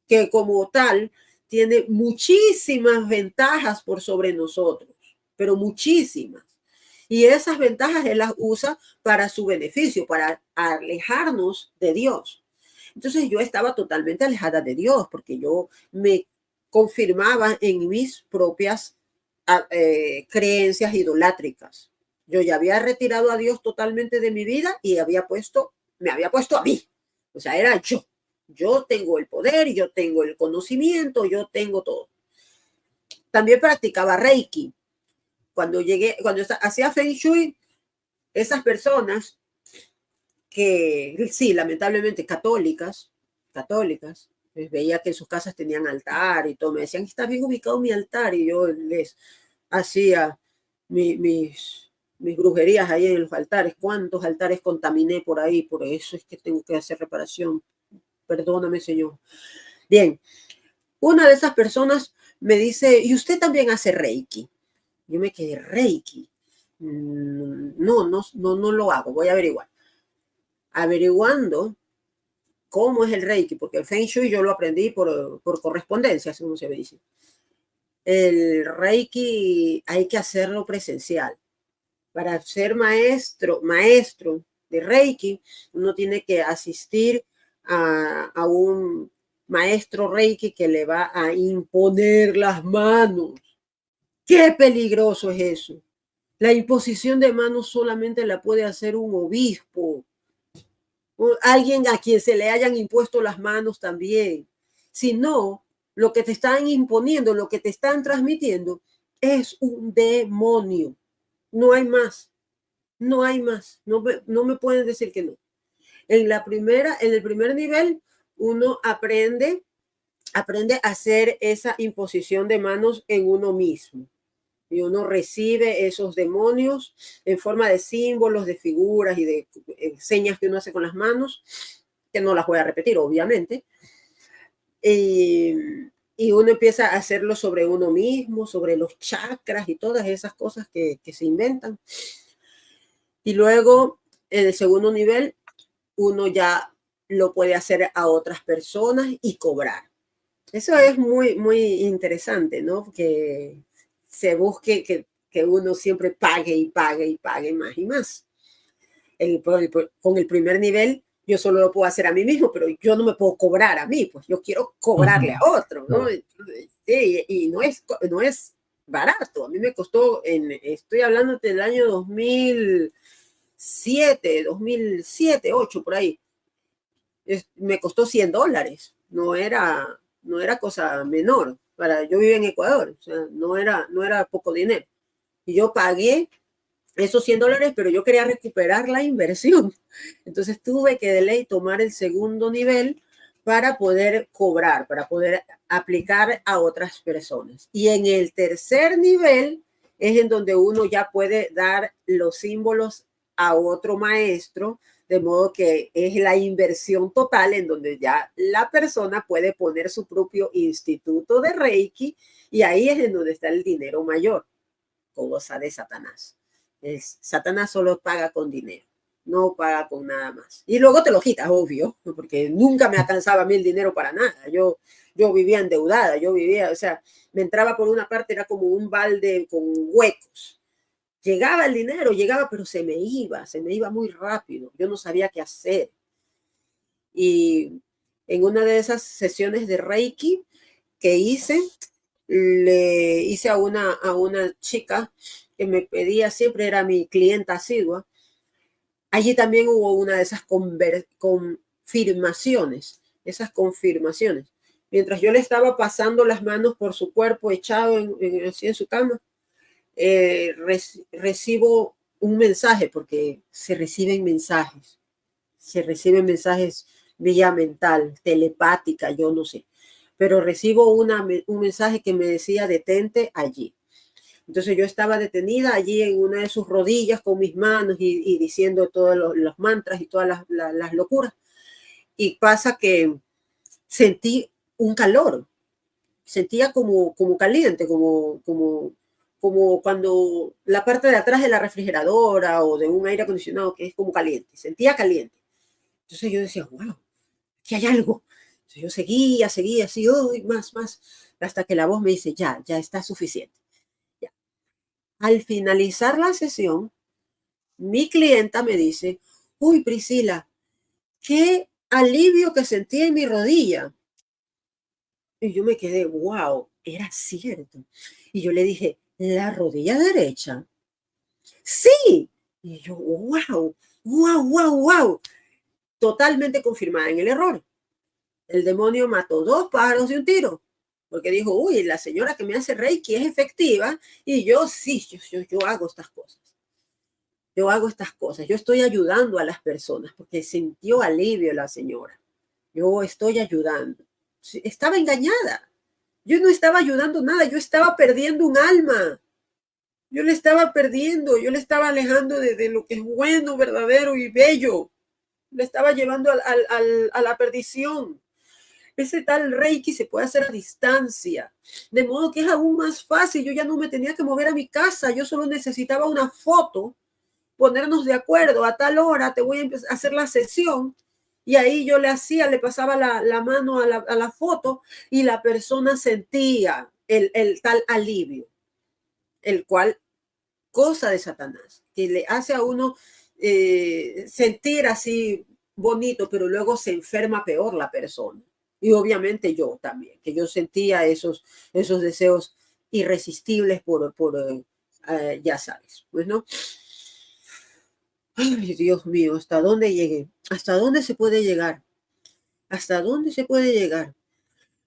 que como tal tiene muchísimas ventajas por sobre nosotros, pero muchísimas. Y esas ventajas él las usa para su beneficio, para alejarnos de Dios. Entonces yo estaba totalmente alejada de Dios porque yo me confirmaba en mis propias creencias idolátricas. Yo ya había retirado a Dios totalmente de mi vida y me había puesto a mí. O sea, era yo. Yo tengo el poder, yo tengo el conocimiento, yo tengo todo. También practicaba Reiki. Cuando hacía Feng Shui, esas personas que, sí, lamentablemente católicas, pues veía que en sus casas tenían altar y todo, me decían, está bien ubicado mi altar, y yo les hacía mis brujerías ahí en los altares. ¿Cuántos altares contaminé por ahí? Por eso es que tengo que hacer reparación. Perdóname, Señor. Bien, una de esas personas me dice, ¿y usted también hace Reiki? Yo me quedé, Reiki. No lo hago, voy a averiguar. Averiguando cómo es el Reiki, porque el Feng Shui yo lo aprendí por correspondencia, según se dice. El Reiki hay que hacerlo presencial. Para ser maestro de Reiki, uno tiene que asistir a un maestro Reiki que le va a imponer las manos. ¡Qué peligroso es eso! La imposición de manos solamente la puede hacer un obispo, o alguien a quien se le hayan impuesto las manos también. Si no, lo que te están imponiendo, lo que te están transmitiendo es un demonio. No hay más. No hay más. No me pueden decir que no. En el primer nivel, uno aprende a hacer esa imposición de manos en uno mismo. Y uno recibe esos demonios en forma de símbolos, de figuras y de señas que uno hace con las manos, que no las voy a repetir, obviamente. Y uno empieza a hacerlo sobre uno mismo, sobre los chakras y todas esas cosas que se inventan. Y luego, en el segundo nivel, uno ya lo puede hacer a otras personas y cobrar. Eso es muy, muy interesante, ¿no? Que se busque que uno siempre pague y pague y pague más y más. con el primer nivel yo solo lo puedo hacer a mí mismo, pero yo no me puedo cobrar a mí, pues yo quiero cobrarle a otro, ¿no? Sí, y no es barato. A mí me costó, estoy hablando del año 2007, 2008, por ahí. Me costó $100. No era cosa menor. Yo vivía en Ecuador, o sea, no era poco dinero. Y yo pagué esos $100, pero yo quería recuperar la inversión. Entonces tuve que de ley tomar el segundo nivel para poder cobrar, para poder aplicar a otras personas. Y en el tercer nivel es en donde uno ya puede dar los símbolos a otro maestro, de modo que es la inversión total en donde ya la persona puede poner su propio instituto de Reiki y ahí es en donde está el dinero mayor, cosa de Satanás. Satanás solo paga con dinero, no paga con nada más. Y luego te lo quitas, obvio, porque nunca me alcanzaba a mí el dinero para nada. Yo vivía endeudada, o sea, me entraba por una parte, era como un balde con huecos. Llegaba el dinero, pero se me iba muy rápido. Yo no sabía qué hacer. Y en una de esas sesiones de Reiki que hice, le hice a una chica que me pedía, siempre era mi clienta asidua. Allí también hubo una de esas confirmaciones, Mientras yo le estaba pasando las manos por su cuerpo echado así en su cama, recibo un mensaje, porque se reciben mensajes vía mental, telepática, yo no sé, pero recibo un mensaje que me decía detente allí. Entonces yo estaba detenida allí en una de sus rodillas con mis manos y diciendo todos los mantras y todas las locuras. Y pasa que sentí un calor, sentía como caliente, como cuando la parte de atrás de la refrigeradora o de un aire acondicionado que es como caliente, sentía caliente. Entonces yo decía, wow, aquí hay algo. Entonces yo seguía así, más, hasta que la voz me dice, ya está suficiente. Ya. Al finalizar la sesión, mi clienta me dice, uy, Priscila, qué alivio que sentí en mi rodilla. Y yo me quedé, wow, era cierto. Y yo le dije, ¿la rodilla derecha? Sí. Y yo, wow. Totalmente confirmada en el error. El demonio mató 2 pájaros de un tiro. Porque dijo, uy, la señora que me hace Reiki es efectiva. Y yo sí, yo hago estas cosas. Yo estoy ayudando a las personas porque sintió alivio la señora. Yo estoy ayudando. Estaba engañada. Yo no estaba ayudando nada. Yo estaba perdiendo un alma. Yo le estaba perdiendo. Yo le estaba alejando de lo que es bueno, verdadero y bello. Le estaba llevando a la perdición. Ese tal Reiki se puede hacer a distancia, de modo que es aún más fácil. Yo ya no me tenía que mover a mi casa, yo solo necesitaba una foto, ponernos de acuerdo, a tal hora te voy a hacer la sesión, y ahí yo le pasaba la mano a la foto y la persona sentía el tal alivio, el cual, cosa de Satanás, que le hace a uno sentir así bonito, pero luego se enferma peor la persona. Y obviamente yo también, que yo sentía esos deseos irresistibles ya sabes, pues, ¿no? Ay, Dios mío, ¿hasta dónde llegué? ¿Hasta dónde se puede llegar? ¿Hasta dónde se puede llegar?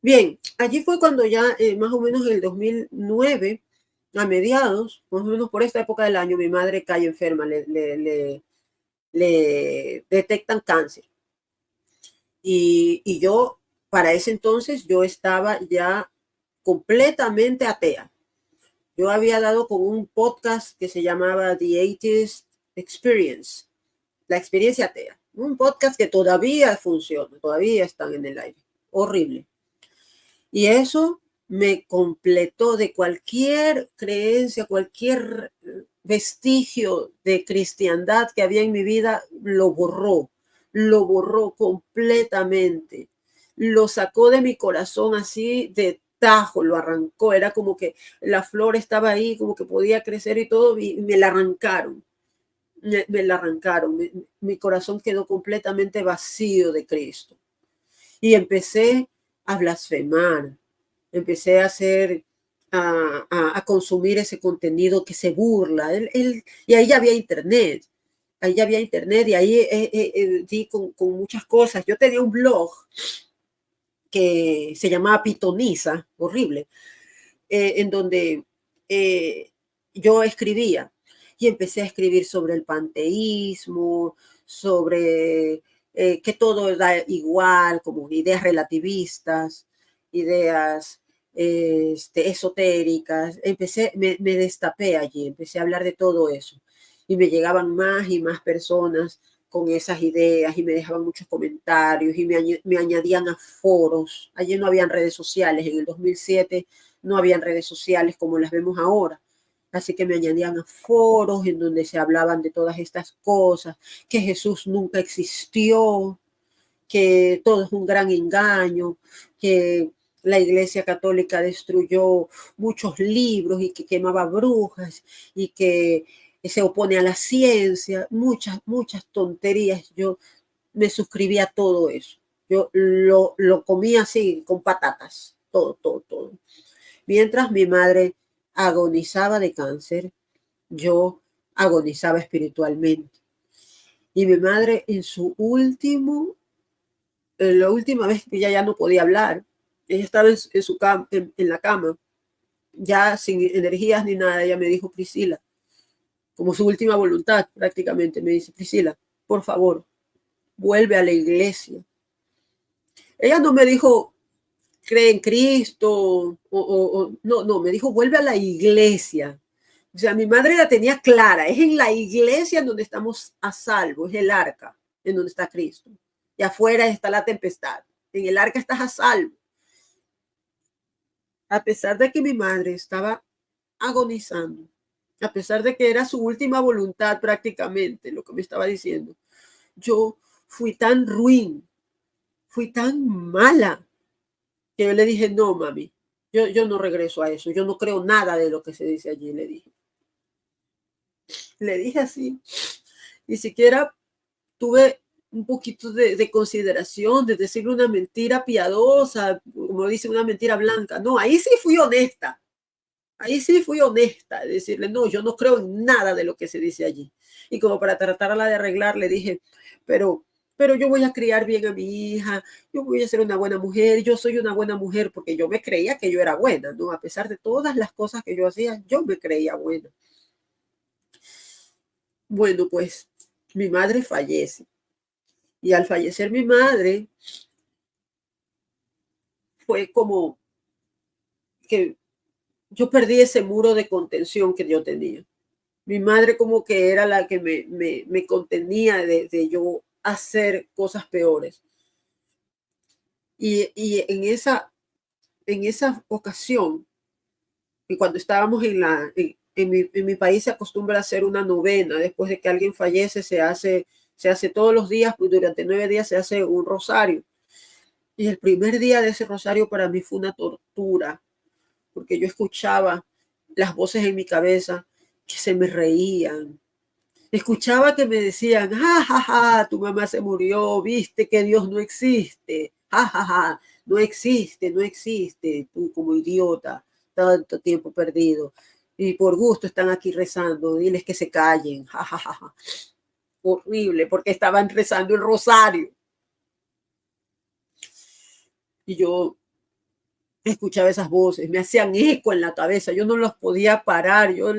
Bien, allí fue cuando ya más o menos en el 2009, a mediados, más o menos por esta época del año, mi madre cae enferma, le detectan cáncer. Y yo, para ese entonces, yo estaba ya completamente atea. Yo había dado con un podcast que se llamaba The Atheist Experience, la experiencia atea. Un podcast que todavía funciona, todavía están en el aire. Horrible. Y eso me completó de cualquier creencia, cualquier vestigio de cristiandad que había en mi vida, lo borró completamente. Lo sacó de mi corazón así de tajo, lo arrancó. Era como que la flor estaba ahí, como que podía crecer y todo, y me la arrancaron. me la arrancaron. Mi corazón quedó completamente vacío de Cristo. Y empecé a blasfemar, empecé a hacer, a consumir ese contenido que se burla. Y ahí ya había internet. Ahí ya había internet y ahí di con muchas cosas. Yo tenía un blog que se llamaba Pitoniza, horrible, en donde yo escribía y empecé a escribir sobre el panteísmo, sobre que todo da igual, como ideas relativistas, ideas esotéricas. Me destapé allí, empecé a hablar de todo eso y me llegaban más y más personas con esas ideas y me dejaban muchos comentarios y me añadían a foros. Allí no habían redes sociales, en el 2007 no habían redes sociales como las vemos ahora. Así que me añadían a foros en donde se hablaban de todas estas cosas, que Jesús nunca existió, que todo es un gran engaño, que la Iglesia Católica destruyó muchos libros y que quemaba brujas y que se opone a la ciencia, muchas tonterías. Yo me suscribí a todo eso. Yo lo comía así, con patatas, todo. Mientras mi madre agonizaba de cáncer, yo agonizaba espiritualmente. Y mi madre en su último, la última vez que ella ya no podía hablar, ella estaba en su cama, en la cama, ya sin energías ni nada, ella me dijo, Priscila, como su última voluntad prácticamente, me dice, Priscila, por favor, vuelve a la iglesia. Ella no me dijo, cree en Cristo, no, me dijo, vuelve a la iglesia. O sea, mi madre la tenía clara, es en la iglesia en donde estamos a salvo, es el arca, en donde está Cristo. Y afuera está la tempestad, en el arca estás a salvo. A pesar de que mi madre estaba agonizando, a pesar de que era su última voluntad prácticamente, lo que me estaba diciendo, yo fui tan ruin, fui tan mala, que yo le dije, no, mami, yo no regreso a eso, yo no creo nada de lo que se dice allí, le dije. Le dije así. Ni siquiera tuve un poquito de consideración, de decirle una mentira piadosa, como dice, una mentira blanca. No, ahí sí fui honesta. Ahí sí fui honesta, de decirle, no, yo no creo en nada de lo que se dice allí. Y como para tratarla de arreglar, le dije, pero, pero yo voy a criar bien a mi hija, yo voy a ser una buena mujer, yo soy una buena mujer, porque yo me creía que yo era buena, ¿no? A pesar de todas las cosas que yo hacía, yo me creía buena. Bueno, pues mi madre fallece. Y al fallecer mi madre, fue como que yo perdí ese muro de contención que yo tenía. Mi madre como que era la que me contenía de yo hacer cosas peores. Y en esa ocasión, y cuando estábamos en mi país se acostumbra a hacer una novena, después de que alguien fallece se hace todos los días, pues durante 9 días se hace un rosario. Y el primer día de ese rosario para mí fue una tortura, porque yo escuchaba las voces en mi cabeza que se me reían. Escuchaba que me decían, ja, ja, ja, tu mamá se murió, viste que Dios no existe, ja, ja, ja, no existe, no existe, tú como idiota, tanto tiempo perdido. Y por gusto están aquí rezando, diles que se callen, ja, ja, ja, ja. Horrible, porque estaban rezando el rosario. Y yo escuchaba esas voces, me hacían eco en la cabeza, yo no los podía parar, yo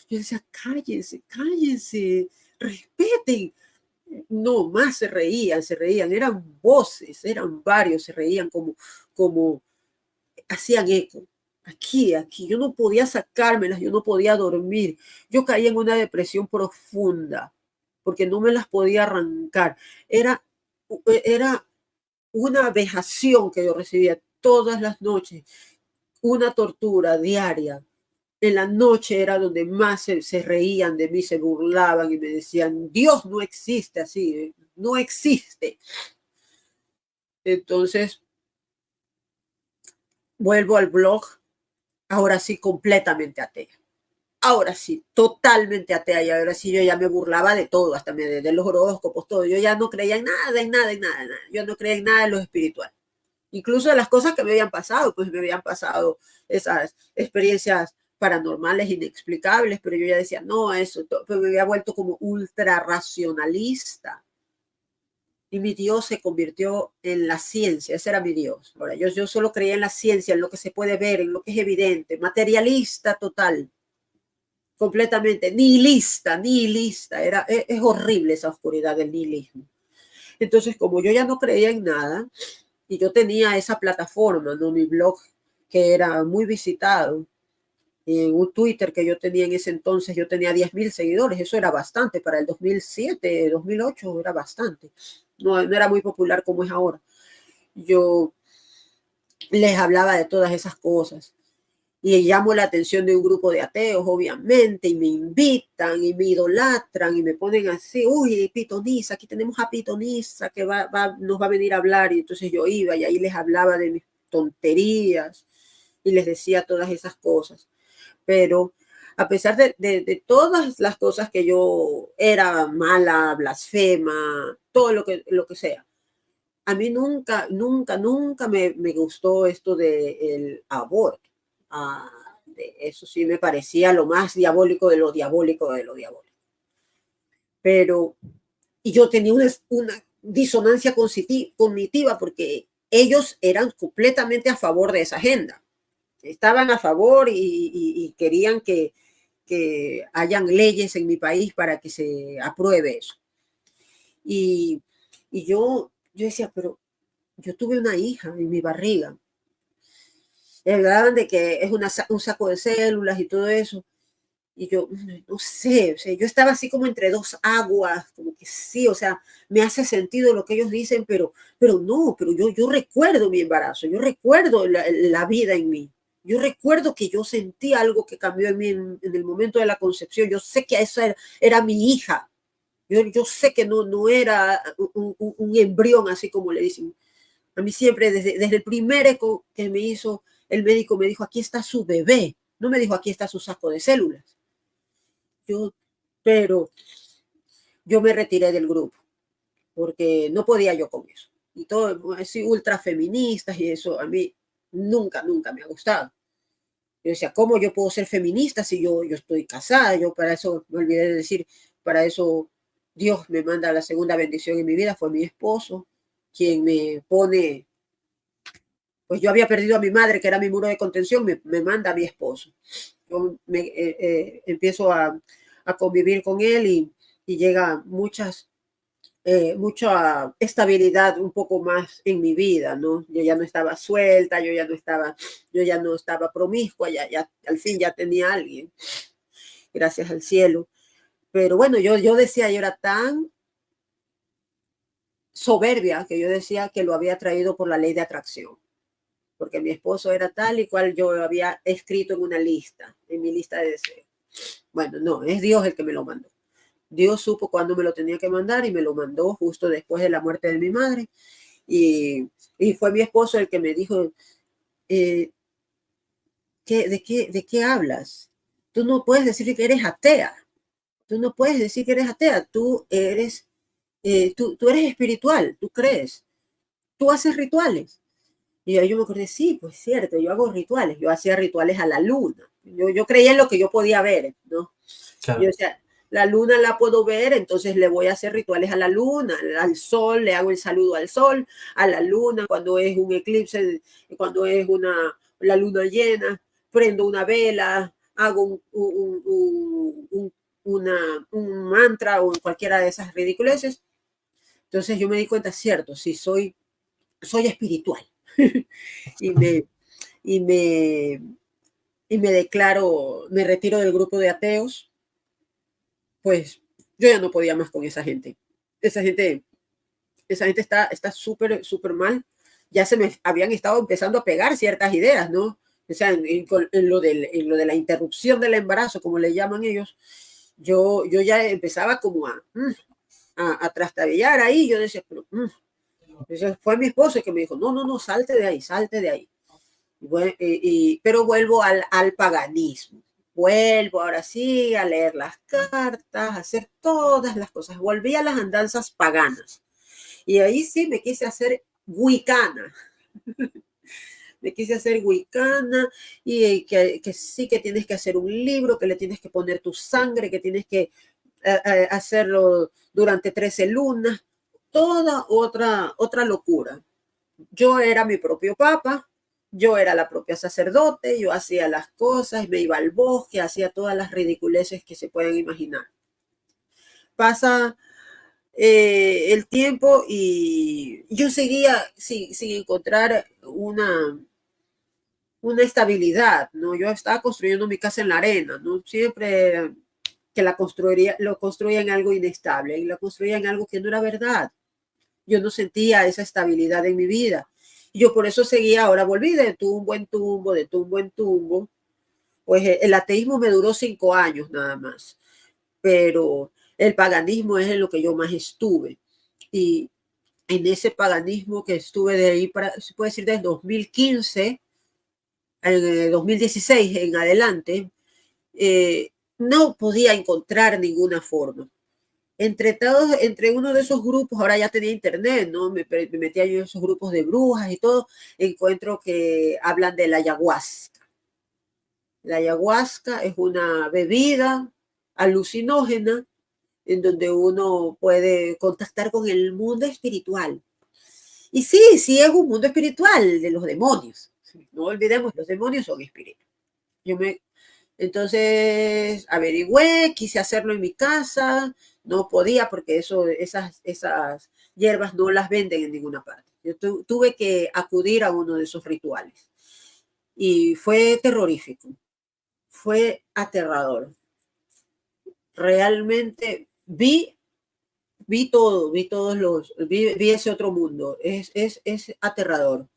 decía, cállense, cállense, respeten. No, más se reían, eran voces, eran varios, se reían como hacían eco. Aquí, yo no podía sacármelas, yo no podía dormir, yo caía en una depresión profunda, porque no me las podía arrancar. Era una vejación que yo recibía todas las noches, una tortura diaria. En la noche era donde más se reían de mí, se burlaban y me decían, Dios no existe así, no existe. Entonces, vuelvo al blog, ahora sí completamente atea. ahora sí, totalmente atea, y ahora sí yo ya me burlaba de todo, hasta de los horóscopos, todo. Yo ya no creía en nada, en nada, en nada, en nada. Yo no creía en nada en lo espiritual. Incluso de las cosas que me habían pasado, pues me habían pasado esas experiencias paranormales inexplicables, pero yo ya decía, no, eso, pero me había vuelto como ultra racionalista. Y mi Dios se convirtió en la ciencia, ese era mi Dios. Ahora, yo solo creía en la ciencia, en lo que se puede ver, en lo que es evidente, materialista total, completamente, nihilista, nihilista, es horrible esa oscuridad del nihilismo. Entonces, como yo ya no creía en nada, y yo tenía esa plataforma, ¿no? Mi blog, que era muy visitado, y en un Twitter que yo tenía en ese entonces, yo tenía 10.000 seguidores, eso era bastante, para el 2007, 2008 era bastante, no era muy popular como es ahora. Yo les hablaba de todas esas cosas y llamo la atención de un grupo de ateos, obviamente, y me invitan y me idolatran y me ponen así, uy, Pitonisa, aquí tenemos a Pitonisa que nos va a venir a hablar. Y entonces yo iba y ahí les hablaba de mis tonterías y les decía todas esas cosas. Pero a pesar de todas las cosas que yo era mala, blasfema, todo lo que sea, a mí nunca, nunca, nunca me gustó esto del aborto. Eso sí me parecía lo más diabólico de lo diabólico de lo diabólico. Pero, y yo tenía una disonancia cognitiva porque ellos eran completamente a favor de esa agenda. Estaban a favor y querían que hayan leyes en mi país para que se apruebe eso. Y, y yo decía, pero yo tuve una hija en mi barriga. Hablaban de que es un saco de células y todo eso. Y yo, no sé, o sea, yo estaba así como entre dos aguas, como que sí, o sea, me hace sentido lo que ellos dicen, pero no, pero yo recuerdo mi embarazo, yo recuerdo la vida en mí. Yo recuerdo que yo sentí algo que cambió en mí en el momento de la concepción. Yo sé que esa era mi hija. Yo sé que no era un embrión, así como le dicen. A mí siempre, desde el primer eco que me hizo, el médico me dijo, aquí está su bebé. No me dijo, aquí está su saco de células. Pero yo me retiré del grupo porque no podía yo con eso. Y todo, así, ultra feministas y eso, a mí nunca, nunca me ha gustado. Yo decía, ¿cómo yo puedo ser feminista si yo estoy casada? Yo para eso, me olvidé de decir, para eso Dios me manda la segunda bendición en mi vida, fue mi esposo, quien me pone, pues yo había perdido a mi madre, que era mi muro de contención, me manda a mi esposo. Yo empiezo a convivir con él y llega mucha estabilidad un poco más en mi vida, ¿no? Yo ya no estaba suelta, yo ya no estaba promiscua, ya al fin ya tenía a alguien, gracias al cielo. Pero bueno, yo decía, yo era tan soberbia que yo decía que lo había traído por la ley de atracción, porque mi esposo era tal y cual yo había escrito en una lista, en mi lista de deseos. Bueno, no, es Dios el que me lo mandó. Dios supo cuándo me lo tenía que mandar y me lo mandó justo después de la muerte de mi madre. Y fue mi esposo el que me dijo, ¿de qué hablas? Tú no puedes decir que eres atea. Tú no puedes decir que eres atea. Tú eres espiritual, tú crees. Tú haces rituales. Y yo me acordé, sí, pues cierto, yo hago rituales. Yo hacía rituales a la luna. Yo creía en lo que yo podía ver, ¿no? Claro. Yo decía, la luna la puedo ver, entonces le voy a hacer rituales a la luna, al sol, le hago el saludo al sol, a la luna, cuando es un eclipse, cuando es la luna llena, prendo una vela, hago un mantra o cualquiera de esas ridiculeces. Entonces yo me di cuenta, cierto, sí, soy espiritual. y me, y me, y me declaro, me retiro del grupo de ateos, pues yo ya no podía más con esa gente. Esa gente, esa gente está súper, súper mal. Ya se me habían estado empezando a pegar ciertas ideas, ¿no? O sea, en lo de la interrupción del embarazo, como le llaman ellos, yo ya empezaba como a trastabillar ahí. Yo decía, pero entonces fue mi esposo el que me dijo, no, salte de ahí, salte de ahí. Pero vuelvo al paganismo. Vuelvo ahora sí a leer las cartas, a hacer todas las cosas. Volví a las andanzas paganas. Y ahí sí me quise hacer wicana. Me quise hacer wicana y que sí que tienes que hacer un libro, que le tienes que poner tu sangre, que tienes que hacerlo durante 13 lunas. Toda otra locura. Yo era mi propio papa, yo era la propia sacerdote, yo hacía las cosas, me iba al bosque, hacía todas las ridiculeces que se pueden imaginar. Pasa el tiempo y yo seguía sin encontrar una estabilidad, ¿no? Yo estaba construyendo mi casa en la arena, ¿no? Siempre que lo construía en algo inestable y lo construía en algo que no era verdad. Yo no sentía esa estabilidad en mi vida. Y yo por eso seguía, ahora volví de tumbo en tumbo, de tumbo en tumbo. Pues el ateísmo me duró 5 años nada más, pero el paganismo es en lo que yo más estuve. Y en ese paganismo que estuve de ahí, se puede decir, desde 2015, en 2016 en adelante, no podía encontrar ninguna forma. Entre uno de esos grupos, ahora ya tenía internet, ¿no? Me metía yo en esos grupos de brujas y todo, encuentro que hablan de la ayahuasca. La ayahuasca es una bebida alucinógena en donde uno puede contactar con el mundo espiritual. Y sí, sí es un mundo espiritual de los demonios. No olvidemos, los demonios son espíritus. Yo me Entonces averigüé, quise hacerlo en mi casa, no podía porque esas hierbas no las venden en ninguna parte. Yo tuve que acudir a uno de esos rituales y fue terrorífico, fue aterrador. Realmente vi ese otro mundo, es aterrador.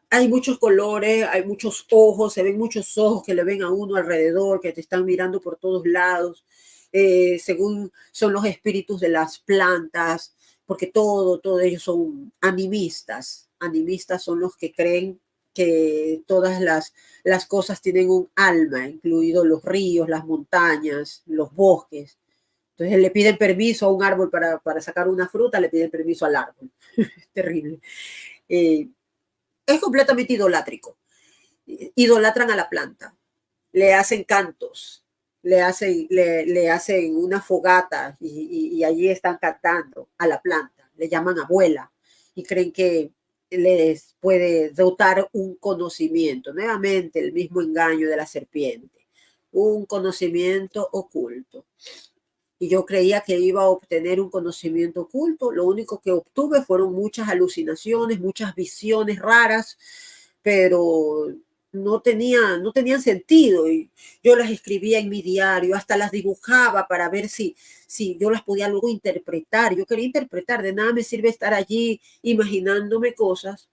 Hay muchos colores, hay muchos ojos, se ven muchos ojos que le ven a uno alrededor, que te están mirando por todos lados, según son los espíritus de las plantas, porque todos ellos son animistas. Animistas son los que creen que todas las cosas tienen un alma, incluidos los ríos, las montañas, los bosques. Entonces le piden permiso a un árbol para sacar una fruta, le piden permiso al árbol. Es terrible. Es completamente idolátrico. Idolatran a la planta, le hacen cantos, le hacen una fogata y allí están cantando a la planta, le llaman abuela y creen que les puede dotar un conocimiento. Nuevamente el mismo engaño de la serpiente, un conocimiento oculto. Y yo creía que iba a obtener un conocimiento oculto. Lo único que obtuve fueron muchas alucinaciones, muchas visiones raras, pero no tenían sentido. Y yo las escribía en mi diario, hasta las dibujaba para ver si yo las podía luego interpretar. Yo quería interpretar, de nada me sirve estar allí imaginándome cosas,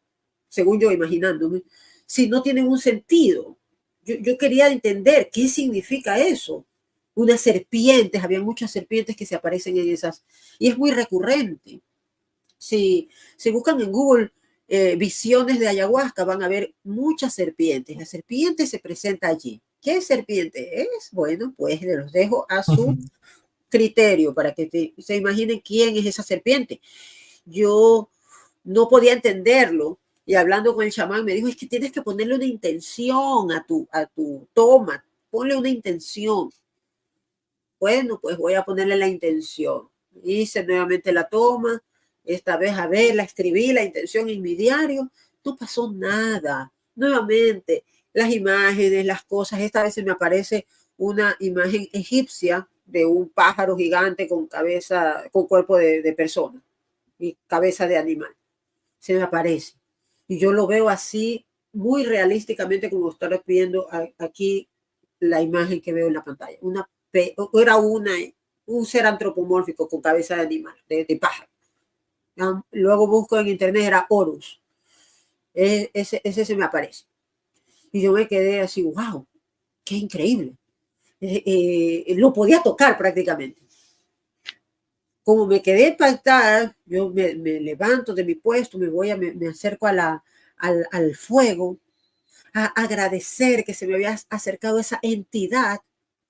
según yo imaginándome, si no tienen un sentido. Yo quería entender qué significa eso. Unas serpientes, había muchas serpientes que se aparecen en esas, y es muy recurrente. Si buscan en Google visiones de ayahuasca, van a ver muchas serpientes. La serpiente se presenta allí. ¿Qué serpiente es? Bueno, pues los dejo a su criterio para que se imaginen quién es esa serpiente. Yo no podía entenderlo y hablando con el chamán me dijo, es que tienes que ponerle una intención a tu toma, ponle una intención. Bueno, pues voy a ponerle la intención. Hice nuevamente la toma, esta vez a ver, la escribí, la intención en mi diario, no pasó nada. Nuevamente, las imágenes, las cosas, esta vez se me aparece una imagen egipcia de un pájaro gigante con cabeza, con cuerpo de persona y cabeza de animal. Se me aparece. Y yo lo veo así, muy realísticamente, como estar viendo aquí la imagen que veo en la pantalla. Era un ser antropomórfico con cabeza de animal, de pájaro. Luego busco en internet, era Horus. Ese se me aparece. Y yo me quedé así, wow, qué increíble. Lo podía tocar prácticamente. Como me quedé impactada, yo me levanto de mi puesto, me acerco al fuego a agradecer que se me había acercado esa entidad.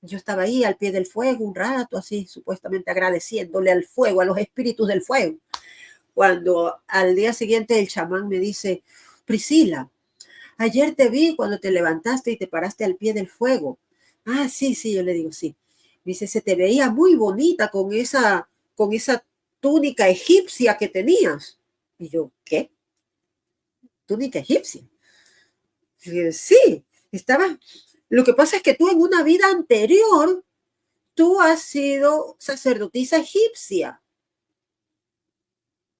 Yo estaba ahí al pie del fuego un rato, así supuestamente agradeciéndole al fuego, a los espíritus del fuego. Cuando al día siguiente el chamán me dice, Priscila, ayer te vi cuando te levantaste y te paraste al pie del fuego. Ah, sí, sí, yo le digo, sí. Me dice, se te veía muy bonita con esa túnica egipcia que tenías. Y yo, ¿qué? ¿Túnica egipcia? Y yo, sí, estaba. Lo que pasa es que tú en una vida anterior, tú has sido sacerdotisa egipcia.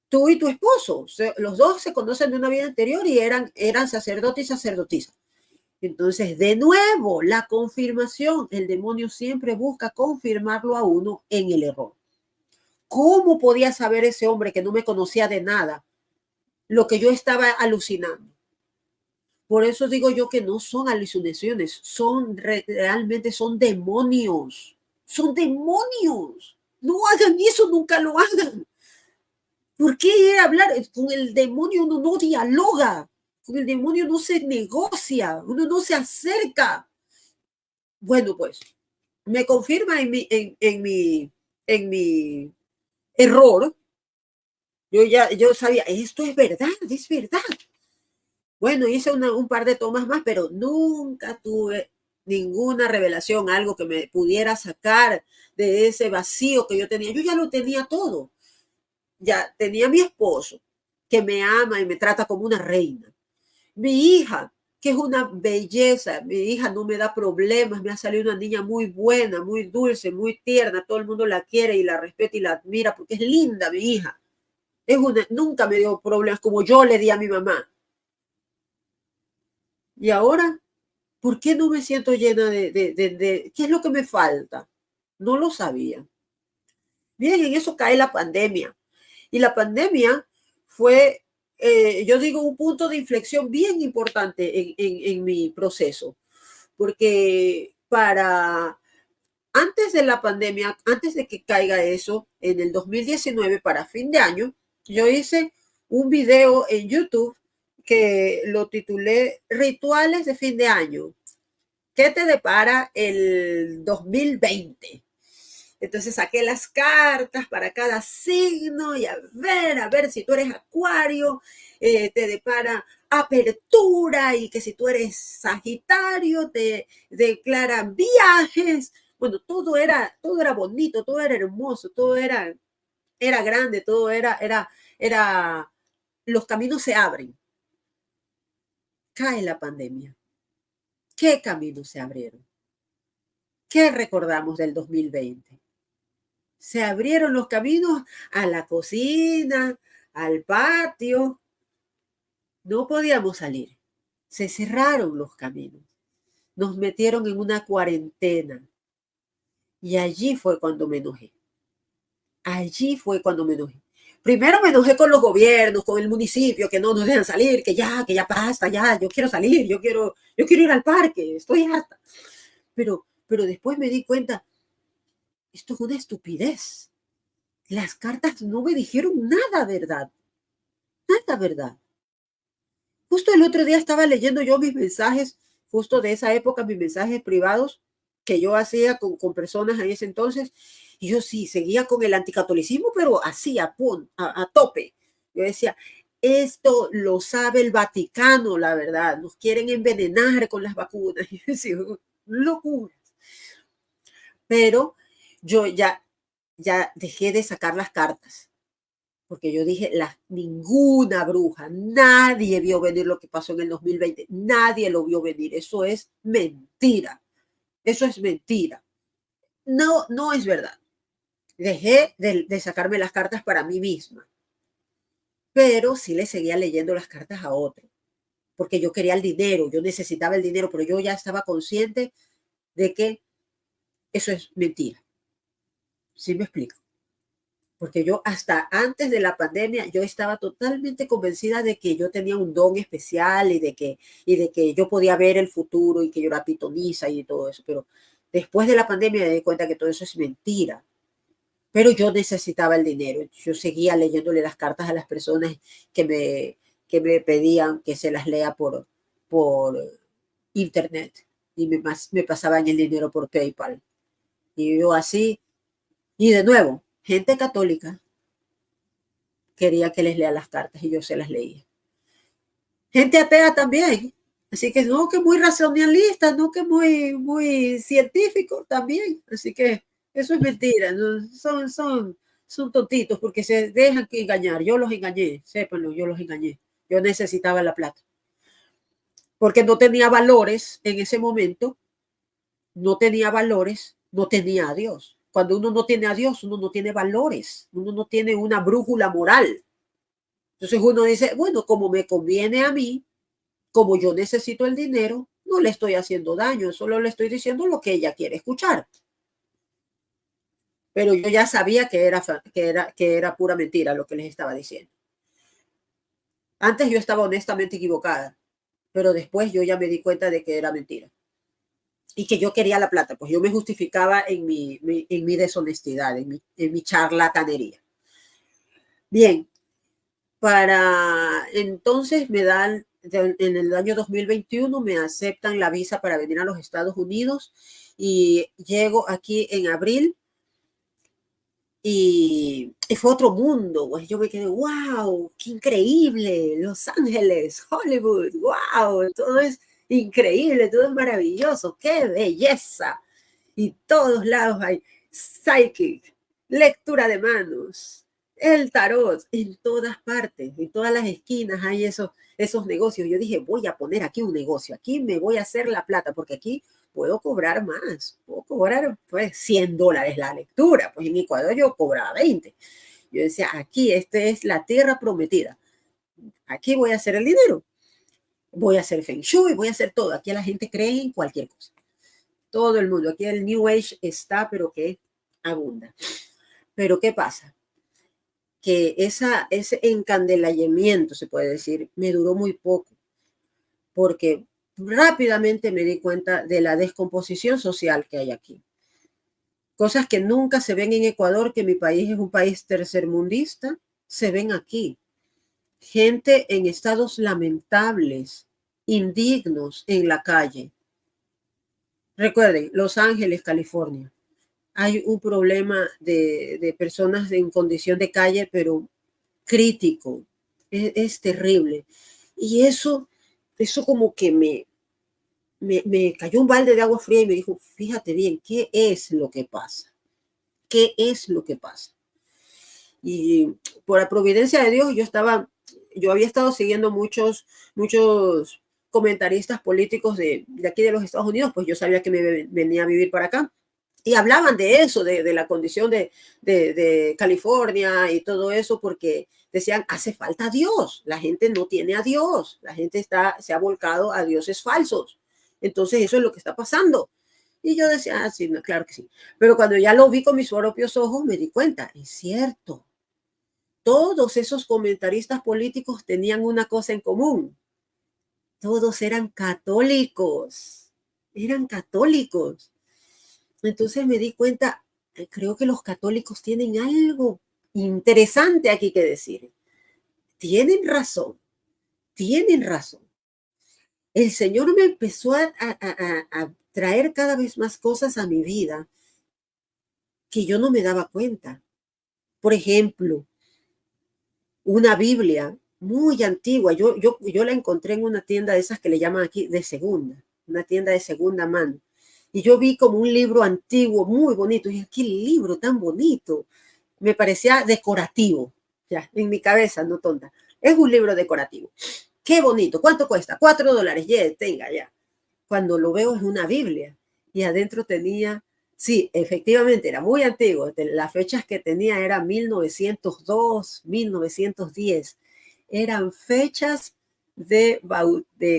Tú y tu esposo, los dos se conocen de una vida anterior y eran sacerdote y sacerdotisa. Entonces, de nuevo, la confirmación, el demonio siempre busca confirmarlo a uno en el error. ¿Cómo podía saber ese hombre que no me conocía de nada lo que yo estaba alucinando? Por eso digo yo que no son alucinaciones, realmente son demonios. Son demonios. No hagan eso, nunca lo hagan. ¿Por qué hablar? Con el demonio uno no dialoga, con el demonio no se negocia, uno no se acerca. Bueno, pues me confirma en mi error. Yo sabía, esto es verdad, es verdad. Bueno, hice un par de tomas más, pero nunca tuve ninguna revelación, algo que me pudiera sacar de ese vacío que yo tenía. Yo ya lo tenía todo. Ya tenía mi esposo, que me ama y me trata como una reina. Mi hija, que es una belleza. Mi hija no me da problemas. Me ha salido una niña muy buena, muy dulce, muy tierna. Todo el mundo la quiere y la respeta y la admira porque es linda mi hija. Nunca me dio problemas como yo le di a mi mamá. Y ahora, ¿por qué no me siento llena de qué es lo que me falta? No lo sabía. Bien, en eso cae la pandemia. Y la pandemia fue, yo digo, un punto de inflexión bien importante en mi proceso. Porque antes de la pandemia, antes de que caiga eso, en el 2019, para fin de año, yo hice un video en YouTube que lo titulé Rituales de fin de año. ¿Qué te depara el 2020? Entonces saqué las cartas para cada signo y a ver si tú eres Acuario, te depara apertura, y que si tú eres Sagitario te declaran viajes. Bueno, todo era bonito, todo era hermoso, todo era grande, todo era, los caminos se abren. Cae la pandemia. ¿Qué caminos se abrieron? ¿Qué recordamos del 2020? Se abrieron los caminos a la cocina, al patio. No podíamos salir. Se cerraron los caminos. Nos metieron en una cuarentena. Y allí fue cuando me enojé. Allí fue cuando me enojé. Primero me enojé con los gobiernos, con el municipio, que no nos dejan salir, que ya basta, ya, yo quiero salir, yo quiero ir al parque, estoy harta. Pero después me di cuenta, esto es una estupidez. Las cartas no me dijeron nada, ¿verdad? Nada, ¿verdad? Justo el otro día estaba leyendo yo mis mensajes, justo de esa época, mis mensajes privados que yo hacía con personas en ese entonces, y yo sí seguía con el anticatolicismo, pero así a tope. Yo decía, esto lo sabe el Vaticano, la verdad, nos quieren envenenar con las vacunas. Y yo decía, locura. Pero yo ya dejé de sacar las cartas, porque yo dije, ninguna bruja, nadie vio venir lo que pasó en el 2020, nadie lo vio venir, eso es mentira, eso es mentira. No, no es verdad. Dejé de sacarme las cartas para mí misma, pero sí le seguía leyendo las cartas a otro, porque yo quería el dinero, yo necesitaba el dinero, pero yo ya estaba consciente de que eso es mentira. ¿Sí me explico? Porque yo hasta antes de la pandemia, yo estaba totalmente convencida de que yo tenía un don especial y de que yo podía ver el futuro y que yo era pitonisa y todo eso. Pero después de la pandemia me di cuenta que todo eso es mentira. Pero yo necesitaba el dinero. Yo seguía leyéndole las cartas a las personas que me pedían que se las lea por internet y me pasaban el dinero por PayPal. Y yo así, y de nuevo, gente católica quería que les lea las cartas y yo se las leía. Gente atea también. Así que no, que muy racionalista, no que muy científico también. Así que eso es mentira. ¿No? Son tontitos porque se dejan que engañar. Yo los engañé, sépanlo, yo los engañé. Yo necesitaba la plata. Porque no tenía valores en ese momento, no tenía valores, no tenía a Dios. Cuando uno no tiene a Dios, uno no tiene valores, uno no tiene una brújula moral. Entonces uno dice, bueno, como me conviene a mí, como yo necesito el dinero, no le estoy haciendo daño, solo le estoy diciendo lo que ella quiere escuchar. Pero yo ya sabía que era pura mentira lo que les estaba diciendo. Antes yo estaba honestamente equivocada, pero después yo ya me di cuenta de que era mentira. Y que yo quería la plata, pues yo me justificaba en mi deshonestidad, en mi charlatanería. Bien, para entonces me dan, en el año 2021 me aceptan la visa para venir a los Estados Unidos y llego aquí en abril y fue otro mundo, pues yo me quedé, wow, qué increíble, Los Ángeles, Hollywood, wow, todo es increíble, todo es maravilloso, qué belleza. Y todos lados hay psychic, lectura de manos, el tarot, en todas partes, en todas las esquinas hay esos negocios. Yo dije, voy a poner aquí un negocio, aquí me voy a hacer la plata, porque aquí puedo cobrar más, puedo cobrar pues $100 la lectura, pues en Ecuador yo cobraba 20. Yo decía, aquí, esta es la tierra prometida, aquí voy a hacer el dinero, voy a hacer feng shui, voy a hacer todo, aquí la gente cree en cualquier cosa. Todo el mundo, aquí el New Age está, pero que abunda. Pero ¿qué pasa? Que ese encandelamiento, se puede decir, me duró muy poco, porque rápidamente me di cuenta de la descomposición social que hay aquí. Cosas que nunca se ven en Ecuador, que mi país es un país tercermundista, se ven aquí. Gente en estados lamentables, indignos en la calle. Recuerden, Los Ángeles, California. Hay un problema de personas en condición de calle, pero crítico. Es terrible. Y eso como que me cayó un balde de agua fría y me dijo, fíjate bien, ¿qué es lo que pasa? ¿Qué es lo que pasa? Y por la providencia de Dios, yo había estado siguiendo muchos comentaristas políticos de aquí de los Estados Unidos, pues yo sabía que me venía a vivir para acá. Y hablaban de eso, de la condición de California y todo eso, porque decían, hace falta Dios, la gente no tiene a Dios, la gente se ha volcado a dioses falsos. Entonces eso es lo que está pasando. Y yo decía, sí, no, claro que sí. Pero cuando ya lo vi con mis propios ojos, me di cuenta, es cierto, todos esos comentaristas políticos tenían una cosa en común, todos eran católicos, eran católicos. Entonces me di cuenta, creo que los católicos tienen algo interesante aquí que decir. Tienen razón, tienen razón. El Señor me empezó a traer cada vez más cosas a mi vida que yo no me daba cuenta. Por ejemplo, una Biblia muy antigua. Yo la encontré en una tienda de esas que le llaman aquí de segunda, una tienda de segunda mano. Y yo vi como un libro antiguo, muy bonito. Y qué libro tan bonito. Me parecía decorativo. Ya, en mi cabeza, no tonta. Es un libro decorativo. Qué bonito. ¿Cuánto cuesta? $4. Yeah, tenga ya. Cuando lo veo es una Biblia. Y adentro tenía, sí, efectivamente, era muy antiguo. Las fechas que tenía eran 1902, 1910. Eran fechas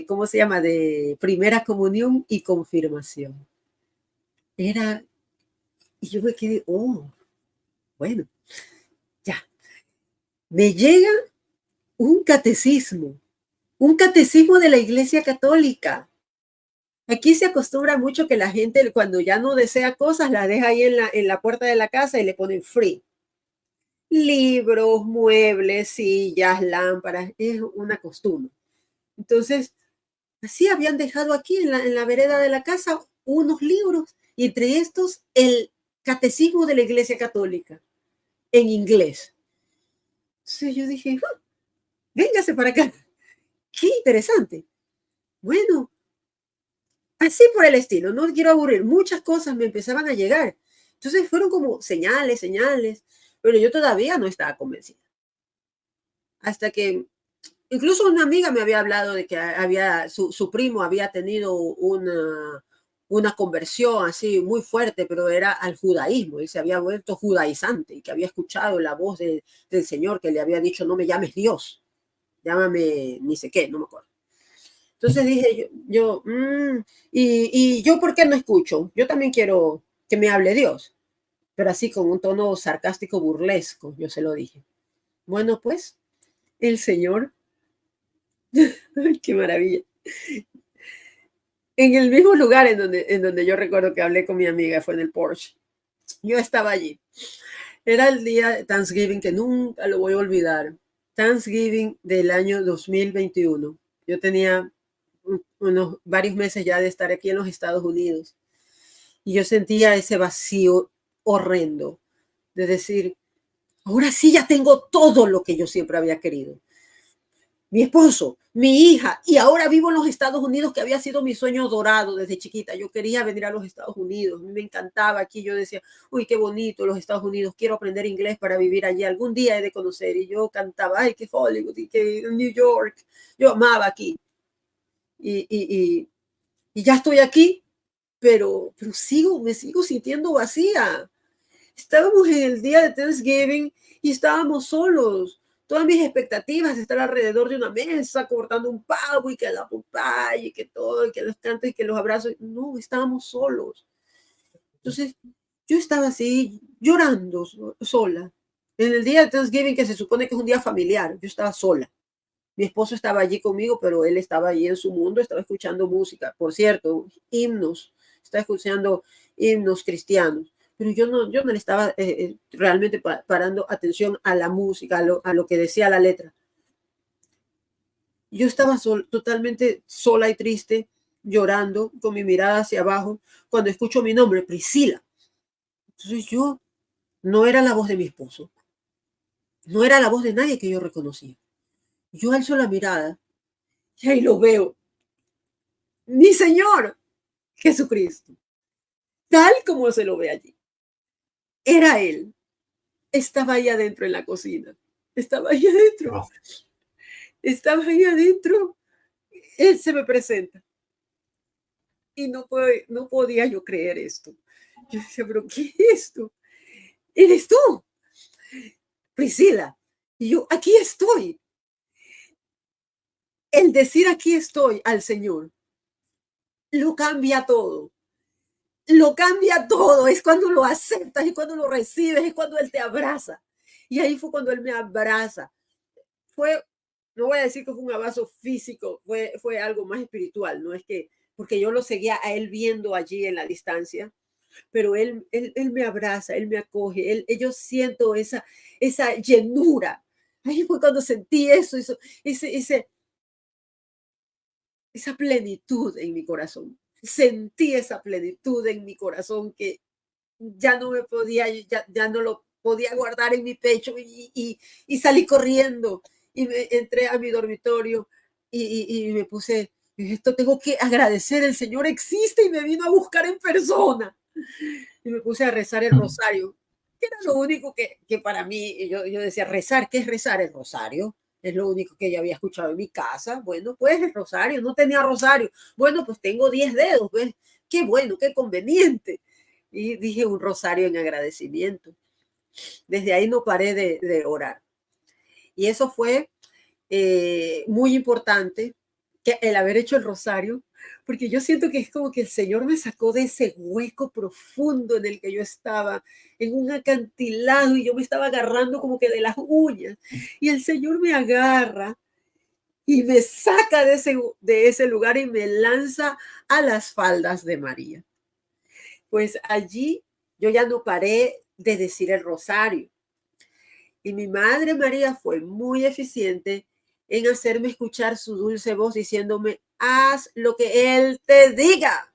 ¿cómo se llama? De primera comunión y confirmación. Era, y yo me quedé, oh, bueno, ya. Me llega un catecismo de la Iglesia Católica. Aquí se acostumbra mucho que la gente cuando ya no desea cosas, las deja ahí en la puerta de la casa y le ponen free. Libros, muebles, sillas, lámparas, es una costumbre. Entonces, Así habían dejado aquí en la vereda de la casa unos libros, y entre estos el Catecismo de la Iglesia Católica, en inglés. Entonces yo dije, véngase para acá, qué interesante. Bueno, así por el estilo, no quiero aburrir, muchas cosas me empezaban a llegar. Entonces fueron como señales, señales, pero yo todavía no estaba convencida. Hasta que incluso una amiga me había hablado de que había, su primo había tenido una conversión así muy fuerte, pero era al judaísmo. Él se había vuelto judaizante y que había escuchado la voz del Señor que le había dicho, no me llames Dios, llámame ni sé qué, no me acuerdo. Entonces dije y yo, ¿por qué no escucho? Yo también quiero que me hable Dios, pero así con un tono sarcástico burlesco, yo se lo dije. Bueno, pues el Señor, ay, qué maravilla. En el mismo lugar en donde yo recuerdo que hablé con mi amiga, fue en el Porsche. Yo estaba allí. Era el día de Thanksgiving que nunca lo voy a olvidar. Thanksgiving del año 2021. Yo tenía unos varios meses ya de estar aquí en los Estados Unidos y yo sentía ese vacío horrendo de decir, ahora sí ya tengo todo lo que yo siempre había querido. Mi esposo, mi hija, y ahora vivo en los Estados Unidos, que había sido mi sueño dorado desde chiquita. Yo quería venir a los Estados Unidos, me encantaba aquí. Yo decía, uy, qué bonito los Estados Unidos, quiero aprender inglés para vivir allí, algún día he de conocer. Y yo cantaba, ay, qué Hollywood, y qué New York. Yo amaba aquí. Y, y, y, y ya estoy aquí, pero me sigo sintiendo vacía. Estábamos en el día de Thanksgiving y estábamos solos. Todas mis expectativas de estar alrededor de una mesa cortando un pavo y que la pupaya y que todo, y que los cantos y que los abrazos. No, estábamos solos. Entonces, yo estaba así llorando sola. En el día de Thanksgiving, que se supone que es un día familiar, yo estaba sola. Mi esposo estaba allí conmigo, pero él estaba allí en su mundo, estaba escuchando música. Por cierto, himnos, estaba escuchando himnos cristianos. Pero yo no le estaba realmente parando atención a la música, a lo que decía la letra. Yo estaba totalmente sola y triste, llorando, con mi mirada hacia abajo, cuando escucho mi nombre, Priscila. Entonces yo no era la voz de mi esposo, no era la voz de nadie que yo reconocía. Yo alzo la mirada y ahí lo veo, mi Señor Jesucristo, tal como se lo ve allí. Era Él. Estaba ahí adentro en la cocina. Estaba ahí adentro. Oh, Estaba ahí adentro. Él se me presenta. Y no podía yo creer esto. Yo decía, pero ¿qué es esto? Eres tú, Priscila. Y yo, aquí estoy. El decir aquí estoy al Señor lo cambia todo. Lo cambia todo. Es cuando lo aceptas, es cuando lo recibes, es cuando Él te abraza. Y ahí fue cuando Él me abraza. Fue, no voy a decir que fue un abrazo físico, fue algo más espiritual, no es que, porque yo lo seguía a él viendo allí en la distancia, pero él me abraza, él me acoge, yo siento esa llenura. Ahí fue cuando sentí ese, esa plenitud en mi corazón. Sentí esa plenitud en mi corazón que ya no me podía, ya no lo podía guardar en mi pecho y salí corriendo y me entré a mi dormitorio y me puse, esto tengo que agradecer, el Señor existe y me vino a buscar en persona. Y me puse a rezar el rosario, que era lo único que para mí, yo decía, rezar, ¿qué es rezar? El rosario. Es lo único que yo había escuchado en mi casa. Bueno, pues el rosario, no tenía rosario. Bueno, pues tengo 10 dedos, pues qué bueno, qué conveniente. Y dije un rosario en agradecimiento. Desde ahí no paré de orar. Y eso fue muy importante, que el haber hecho el rosario, porque yo siento que es como que el Señor me sacó de ese hueco profundo en el que yo estaba, en un acantilado, y yo me estaba agarrando como que de las uñas, y el Señor me agarra y me saca de ese lugar y me lanza a las faldas de María. Pues allí yo ya no paré de decir el rosario. Y mi madre María fue muy eficiente en hacerme escuchar su dulce voz diciéndome, haz lo que Él te diga.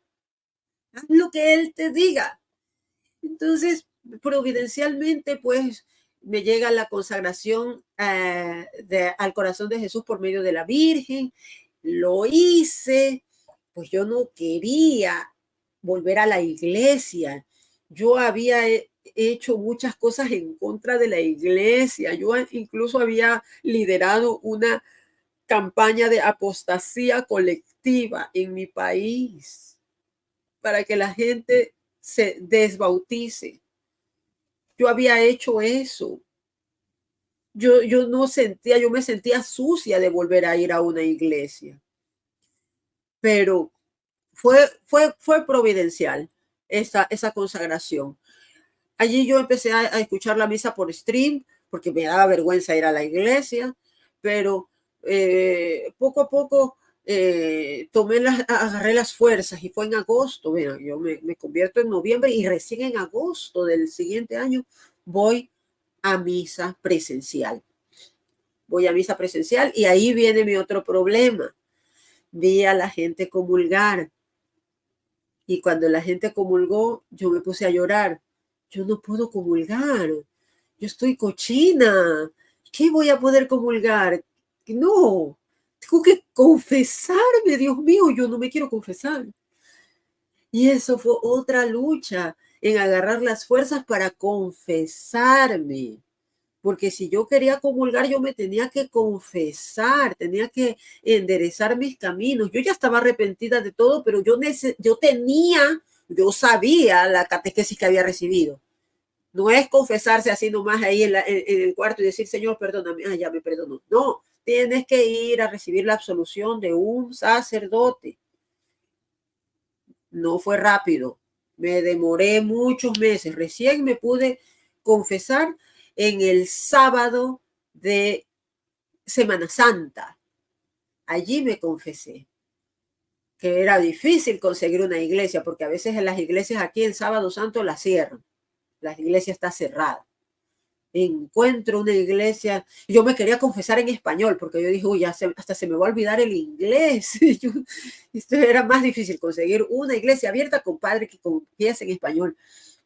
Haz lo que Él te diga. Entonces, providencialmente, pues, me llega la consagración al corazón de Jesús por medio de la Virgen. Lo hice, pues yo no quería volver a la iglesia. Yo había hecho muchas cosas en contra de la iglesia. Yo incluso había liderado una campaña de apostasía colectiva en mi país para que la gente se desbautice. Yo había hecho eso. Yo no sentía, yo me sentía sucia de volver a ir a una iglesia. Pero fue providencial esa consagración. Allí yo empecé a escuchar la misa por stream porque me daba vergüenza ir a la iglesia, pero poco a poco agarré las fuerzas y fue en agosto. Bueno, yo me convierto en noviembre y recién en agosto del siguiente año voy a misa presencial. Voy a misa presencial y ahí viene mi otro problema. Vi a la gente comulgar y cuando la gente comulgó, yo me puse a llorar. Yo no puedo comulgar. Yo estoy cochina. ¿Qué voy a poder comulgar? No, tengo que confesarme, Dios mío, yo no me quiero confesar. Y eso fue otra lucha en agarrar las fuerzas para confesarme. Porque si yo quería comulgar, yo me tenía que confesar, tenía que enderezar mis caminos. Yo ya estaba arrepentida de todo, pero yo sabía la catequesis que había recibido. No es confesarse así nomás ahí en el cuarto y decir, Señor, perdóname, ya me perdonó. No, tienes que ir a recibir la absolución de un sacerdote. No fue rápido, me demoré muchos meses. Recién me pude confesar en el sábado de Semana Santa. Allí me confesé que era difícil conseguir una iglesia, porque a veces en las iglesias aquí en Sábado Santo la cierran. La iglesia está cerrada. Encuentro una iglesia, yo me quería confesar en español, porque yo dije, uy, hasta se me va a olvidar el inglés. Esto era más difícil conseguir una iglesia abierta con padre que confiese en español.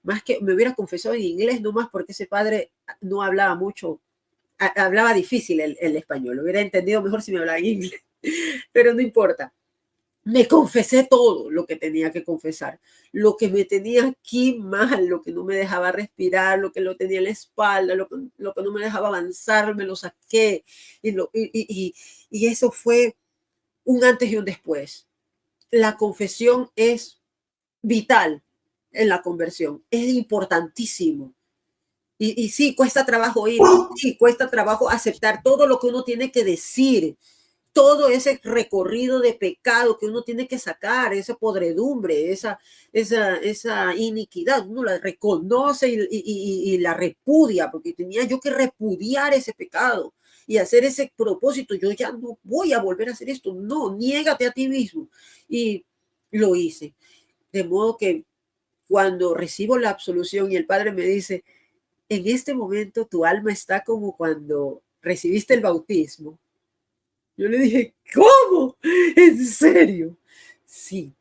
Más que me hubiera confesado en inglés, no más porque ese padre no hablaba mucho, hablaba difícil el español. Lo hubiera entendido mejor si me hablaba en inglés, pero no importa. Me confesé todo lo que tenía que confesar, lo que me tenía aquí mal, lo que no me dejaba respirar, lo que lo tenía en la espalda, lo que no me dejaba avanzar, me lo saqué. Y eso fue un antes y un después. La confesión es vital en la conversión, es importantísimo. Y sí, cuesta trabajo ir, sí, cuesta trabajo aceptar todo lo que uno tiene que decir, todo ese recorrido de pecado que uno tiene que sacar, esa podredumbre, esa iniquidad, uno la reconoce y la repudia, porque tenía yo que repudiar ese pecado y hacer ese propósito. Yo ya no voy a volver a hacer esto, no, niégate a ti mismo. Y lo hice. De modo que cuando recibo la absolución y el Padre me dice, en este momento tu alma está como cuando recibiste el bautismo. Yo le dije, ¿cómo? ¿En serio? Sí.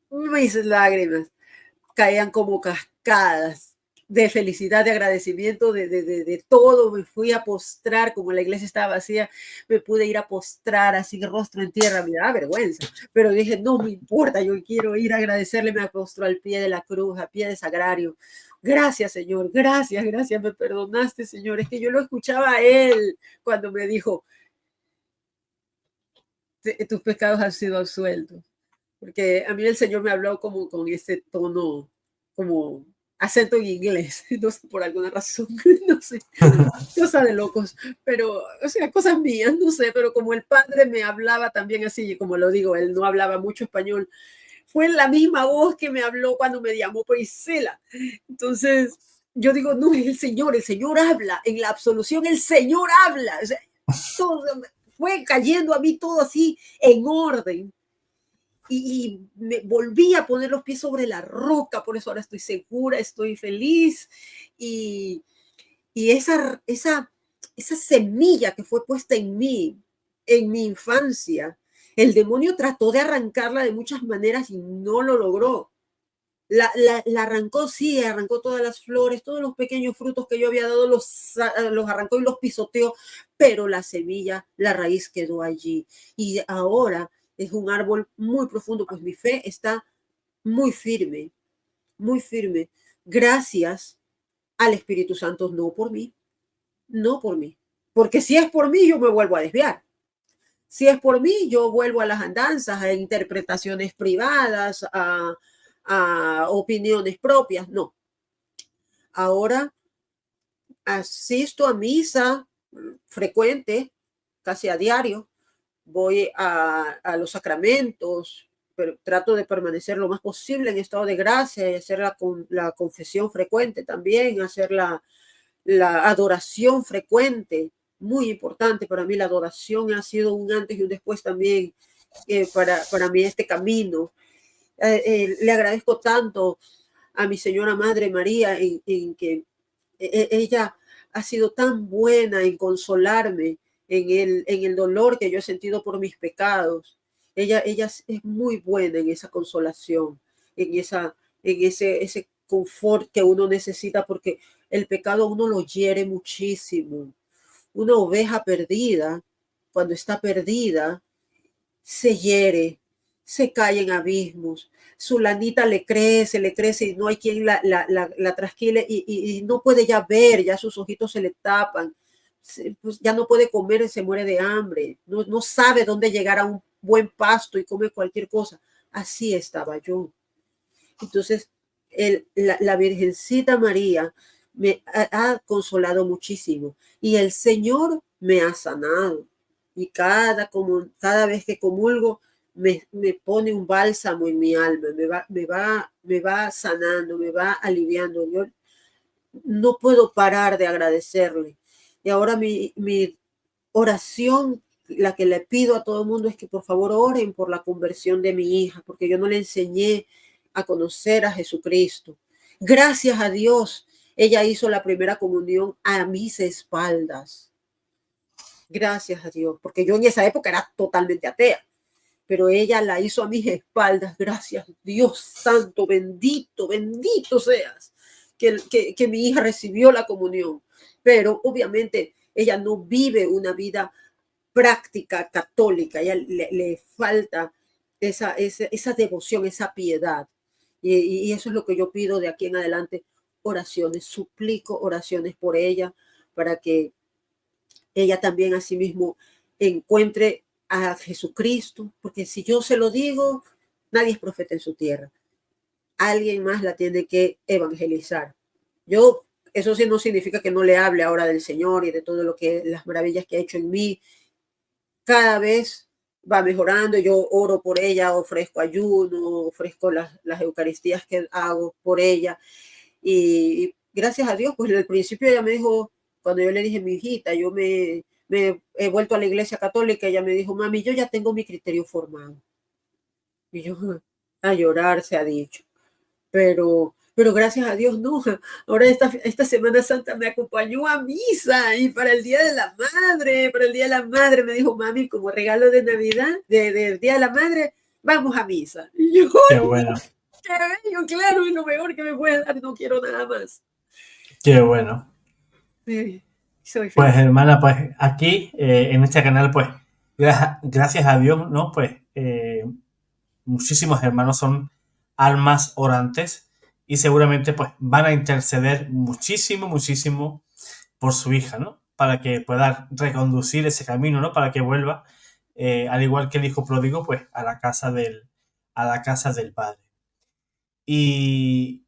Mis lágrimas caían como cascadas de felicidad, de agradecimiento, de todo. Me fui a postrar, como la iglesia estaba vacía, me pude ir a postrar así, rostro en tierra. Me daba vergüenza, pero dije, no me importa, yo quiero ir a agradecerle. Me postro al pie de la cruz, a pie de sagrario. Gracias, Señor, gracias, gracias, me perdonaste, Señor. Es que yo lo escuchaba a Él cuando me dijo, tus pecados han sido absueltos. Porque a mí el Señor me habló como con ese tono, como acento en inglés, no sé, por alguna razón, no sé, cosa de locos, pero, o sea, cosas mías, no sé, pero como el Padre me hablaba también así, como lo digo, él no hablaba mucho español, fue la misma voz que me habló cuando me llamó Priscila. Entonces, yo digo, no, es el Señor habla, en la absolución el Señor habla, o sea, todo, fue cayendo a mí todo así en orden. Y me volví a poner los pies sobre la roca, por eso ahora estoy segura, estoy feliz. Y, y esa semilla que fue puesta en mí, en mi infancia, El demonio trató de arrancarla de muchas maneras y no lo logró. La arrancó, sí, arrancó todas las flores, todos los pequeños frutos que yo había dado, los arrancó y los pisoteó, pero la semilla, la raíz quedó allí. Y ahora es un árbol muy profundo, pues mi fe está muy firme, muy firme. Gracias al Espíritu Santo, no por mí, no por mí. Porque si es por mí, yo me vuelvo a desviar. Si es por mí, yo vuelvo a las andanzas, a interpretaciones privadas, a opiniones propias. No. Ahora asisto a misa frecuente, casi a diario. Voy a los sacramentos, pero trato de permanecer lo más posible en estado de gracia y hacer la confesión frecuente también, hacer la adoración frecuente. Muy importante para mí la adoración, ha sido un antes y un después también para mí este camino. Le agradezco tanto a mi señora Madre María en que ella ha sido tan buena en consolarme en el dolor que yo he sentido por mis pecados. Ella es muy buena en esa consolación, en ese confort que uno necesita, porque el pecado a uno lo hiere muchísimo. Una oveja perdida, cuando está perdida, se hiere, se cae en abismos. Su lanita le crece y no hay quien la trasquile y no puede ya ver, ya sus ojitos se le tapan, pues ya no puede comer, se muere de hambre, no sabe dónde llegar a un buen pasto y come cualquier cosa. Así estaba yo. Entonces, la Virgencita María me ha consolado muchísimo y el Señor me ha sanado. Y cada vez que comulgo, me pone un bálsamo en mi alma, me va sanando, me va aliviando. Yo no puedo parar de agradecerle. Y ahora mi oración, la que le pido a todo el mundo, es que por favor oren por la conversión de mi hija, porque yo no le enseñé a conocer a Jesucristo. Gracias a Dios, ella hizo la primera comunión a mis espaldas. Gracias a Dios, porque yo en esa época era totalmente atea, pero ella la hizo a mis espaldas. Gracias, Dios santo, bendito, bendito seas, que mi hija recibió la comunión. Pero obviamente ella no vive una vida práctica católica, ella le falta esa devoción, esa piedad. Y eso es lo que yo pido de aquí en adelante, oraciones, suplico oraciones por ella, para que ella también asimismo encuentre a Jesucristo, porque si yo se lo digo, nadie es profeta en su tierra. Alguien más la tiene que evangelizar. Eso sí no significa que no le hable ahora del Señor y de todo las maravillas que ha hecho en mí. Cada vez va mejorando, yo oro por ella, ofrezco ayuno, ofrezco las Eucaristías que hago por ella. Y gracias a Dios, pues al principio ella me dijo, cuando yo le dije, mi hijita, yo me he vuelto a la iglesia católica, ella me dijo, mami, yo ya tengo mi criterio formado. Y yo, a llorar se ha dicho. Pero gracias a Dios, no. Ahora esta Semana Santa me acompañó a misa y para el Día de la Madre me dijo, mami, como regalo de Navidad, del Día de la Madre, vamos a misa. Y yo, qué bueno. Qué bello, claro, es lo mejor que me puede dar, no quiero nada más. Qué bueno. Sí, soy Pues feliz. hermana, pues aquí en este canal, pues gracias a Dios, ¿no? Pues muchísimos hermanos son almas orantes y seguramente pues van a interceder muchísimo, muchísimo por su hija, ¿no? Para que pueda reconducir ese camino, ¿no? Para que vuelva, al igual que el hijo pródigo, pues a la casa del padre. Y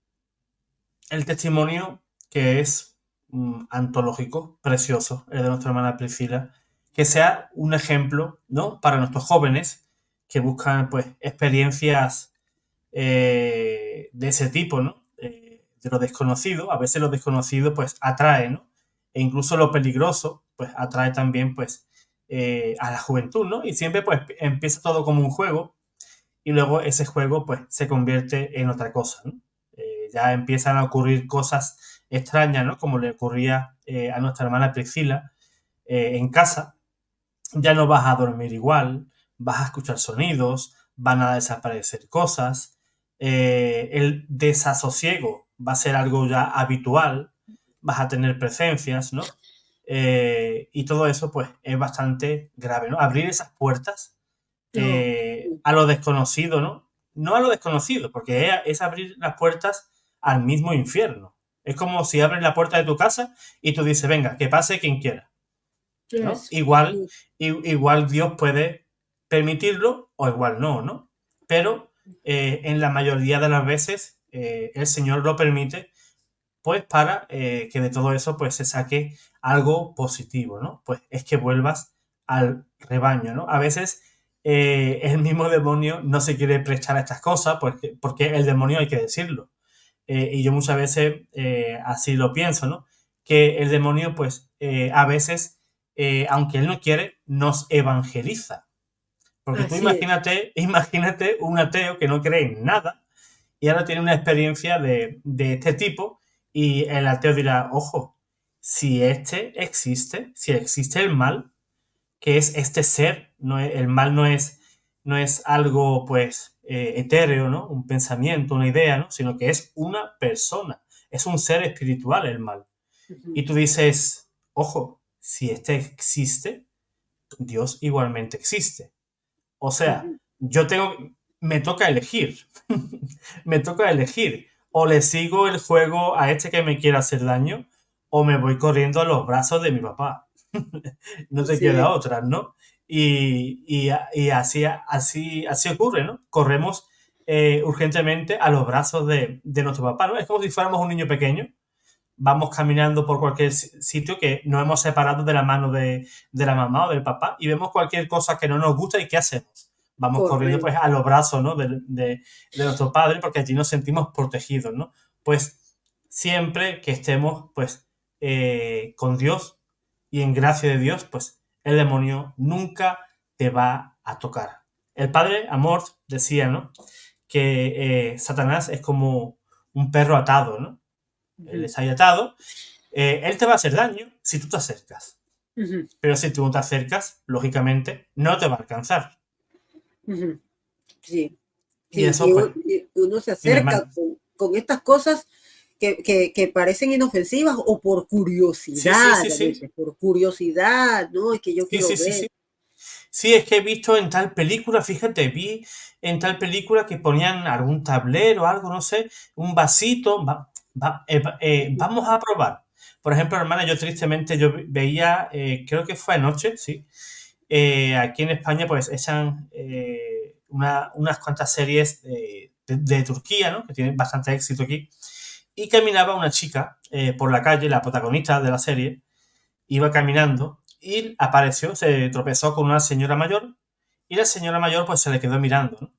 el testimonio que es antológico, precioso, el de nuestra hermana Priscila, que sea un ejemplo, ¿no? Para nuestros jóvenes que buscan pues experiencias de ese tipo, ¿no? De lo desconocido. A veces lo desconocido pues atrae, ¿no? E incluso lo peligroso pues atrae también pues a la juventud, ¿no? Y siempre pues empieza todo como un juego y luego ese juego pues se convierte en otra cosa, ¿no? Ya empiezan a ocurrir cosas extrañas, ¿no? Como le ocurría a nuestra hermana Priscila en casa. Ya no vas a dormir igual, vas a escuchar sonidos, van a desaparecer cosas, el desasosiego va a ser algo ya habitual, vas a tener presencias, ¿no? Y todo eso, pues, es bastante grave, ¿no? Abrir esas puertas No. a lo desconocido, ¿no? No a lo desconocido, porque es abrir las puertas al mismo infierno. Es como si abres la puerta de tu casa y tú dices, venga, que pase quien quiera, ¿no? Eso. Igual Dios puede permitirlo o igual no, ¿no? Pero en la mayoría de las veces el Señor lo permite pues para que de todo eso pues se saque algo positivo, ¿no? Pues es que vuelvas al rebaño, ¿no? A veces el mismo demonio no se quiere prestar a estas cosas porque el demonio hay que decirlo. Y yo muchas veces así lo pienso, ¿no? Que el demonio pues a veces, aunque él no quiere, nos evangeliza. Porque tú Así es. imagínate un ateo que no cree en nada y ahora tiene una experiencia de este tipo y el ateo dirá, ojo, si si existe el mal, que es este ser, el mal no es algo pues etéreo, ¿no? Un pensamiento, una idea, ¿no? Sino que es una persona, es un ser espiritual el mal. Ujú, Y tú dices, ojo, si este existe, Dios igualmente existe. O sea, ujú. me toca elegir. Me toca elegir. O le sigo el juego a este que me quiere hacer daño, o me voy corriendo a los brazos de mi papá. No te Así queda es. otra, ¿no? Y así ocurre, ¿no? Corremos urgentemente a los brazos de nuestro papá, ¿no? Es como si fuéramos un niño pequeño, vamos caminando por cualquier sitio que nos hemos separado de la mano de la mamá o del papá y vemos cualquier cosa que no nos gusta y ¿qué hacemos? Vamos corriendo pues Correcto. a los brazos, ¿no? de nuestro padre porque allí nos sentimos protegidos, ¿no? Pues siempre que estemos pues con Dios y en gracia de Dios, pues el demonio nunca te va a tocar. El padre Amor decía, ¿no? Que Satanás es como un perro atado, ¿no? Él Ujú, está ahí atado, él te va a hacer daño si tú te acercas. ujú, Pero si tú no te acercas, lógicamente no te va a alcanzar. ujú. Sí, Y sí, eso, pues, y uno se dime, acerca hermano. con estas cosas que parecen inofensivas o por Sí, sí, curiosidad, sí, a sí. veces, por curiosidad, ¿no? Es que yo Sí, quiero sí, sí, ver. sí. Sí, es que he visto en tal película, fíjate, vi en tal película que ponían algún tablero, algo, no sé, un vasito, Ujú, vamos a probar. Por ejemplo, hermana, yo tristemente yo veía, creo que fue anoche, sí, aquí en España pues echan unas cuantas series de Turquía, ¿no? Que tienen bastante éxito aquí. Y caminaba una chica por la calle, la protagonista de la serie, iba caminando y apareció, se tropezó con una señora mayor y la señora mayor pues se le quedó mirando, ¿no?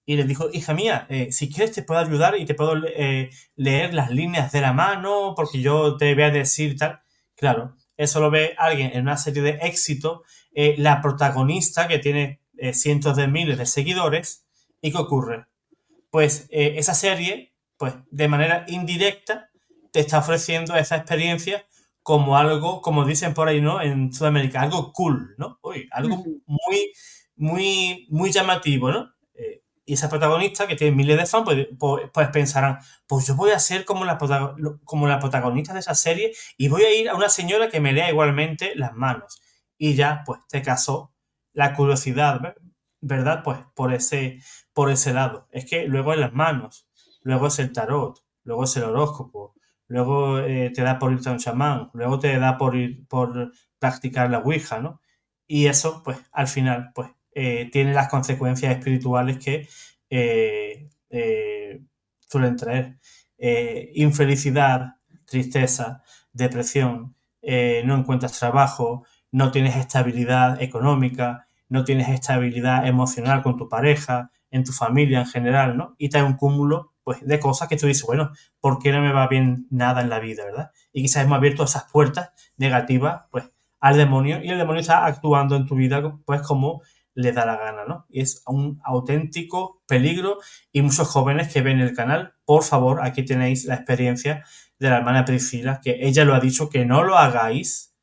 Y le dijo, hija mía, si quieres te puedo ayudar y te puedo leer las líneas de la mano porque yo te voy a decir tal. Claro, eso lo ve alguien en una serie de éxito, la protagonista que tiene cientos de miles de seguidores. ¿Y qué ocurre? Pues esa serie, pues de manera indirecta, te está ofreciendo esa experiencia como algo, como dicen por ahí, ¿no? En Sudamérica, algo cool, ¿no? Uy, algo ujú. muy llamativo, ¿no? Y esa protagonista, que tiene miles de fans, pues pensarán, pues yo voy a ser como la protagonista de esa serie y voy a ir a una señora que me lea igualmente las manos. Y ya, pues te casó la curiosidad, ¿verdad? Pues por ese lado. Es que luego en las manos, luego es el tarot, luego es el horóscopo, luego te da por irte a un chamán, luego te da por practicar la Ouija, ¿no? Y eso, pues, al final, pues, tiene las consecuencias espirituales que suelen traer. Infelicidad, tristeza, depresión, no encuentras trabajo, no tienes estabilidad económica, no tienes estabilidad emocional con tu pareja, en tu familia en general, ¿no? Y trae un cúmulo pues, de cosas que tú dices, bueno, ¿por qué no me va bien nada en la vida, verdad? Y quizás hemos abierto esas puertas negativas, pues, al demonio y el demonio está actuando en tu vida, pues, como le da la gana, ¿no? Y es un auténtico peligro y muchos jóvenes que ven el canal, por favor, aquí tenéis la experiencia de la hermana Priscila, que ella lo ha dicho que no lo hagáis.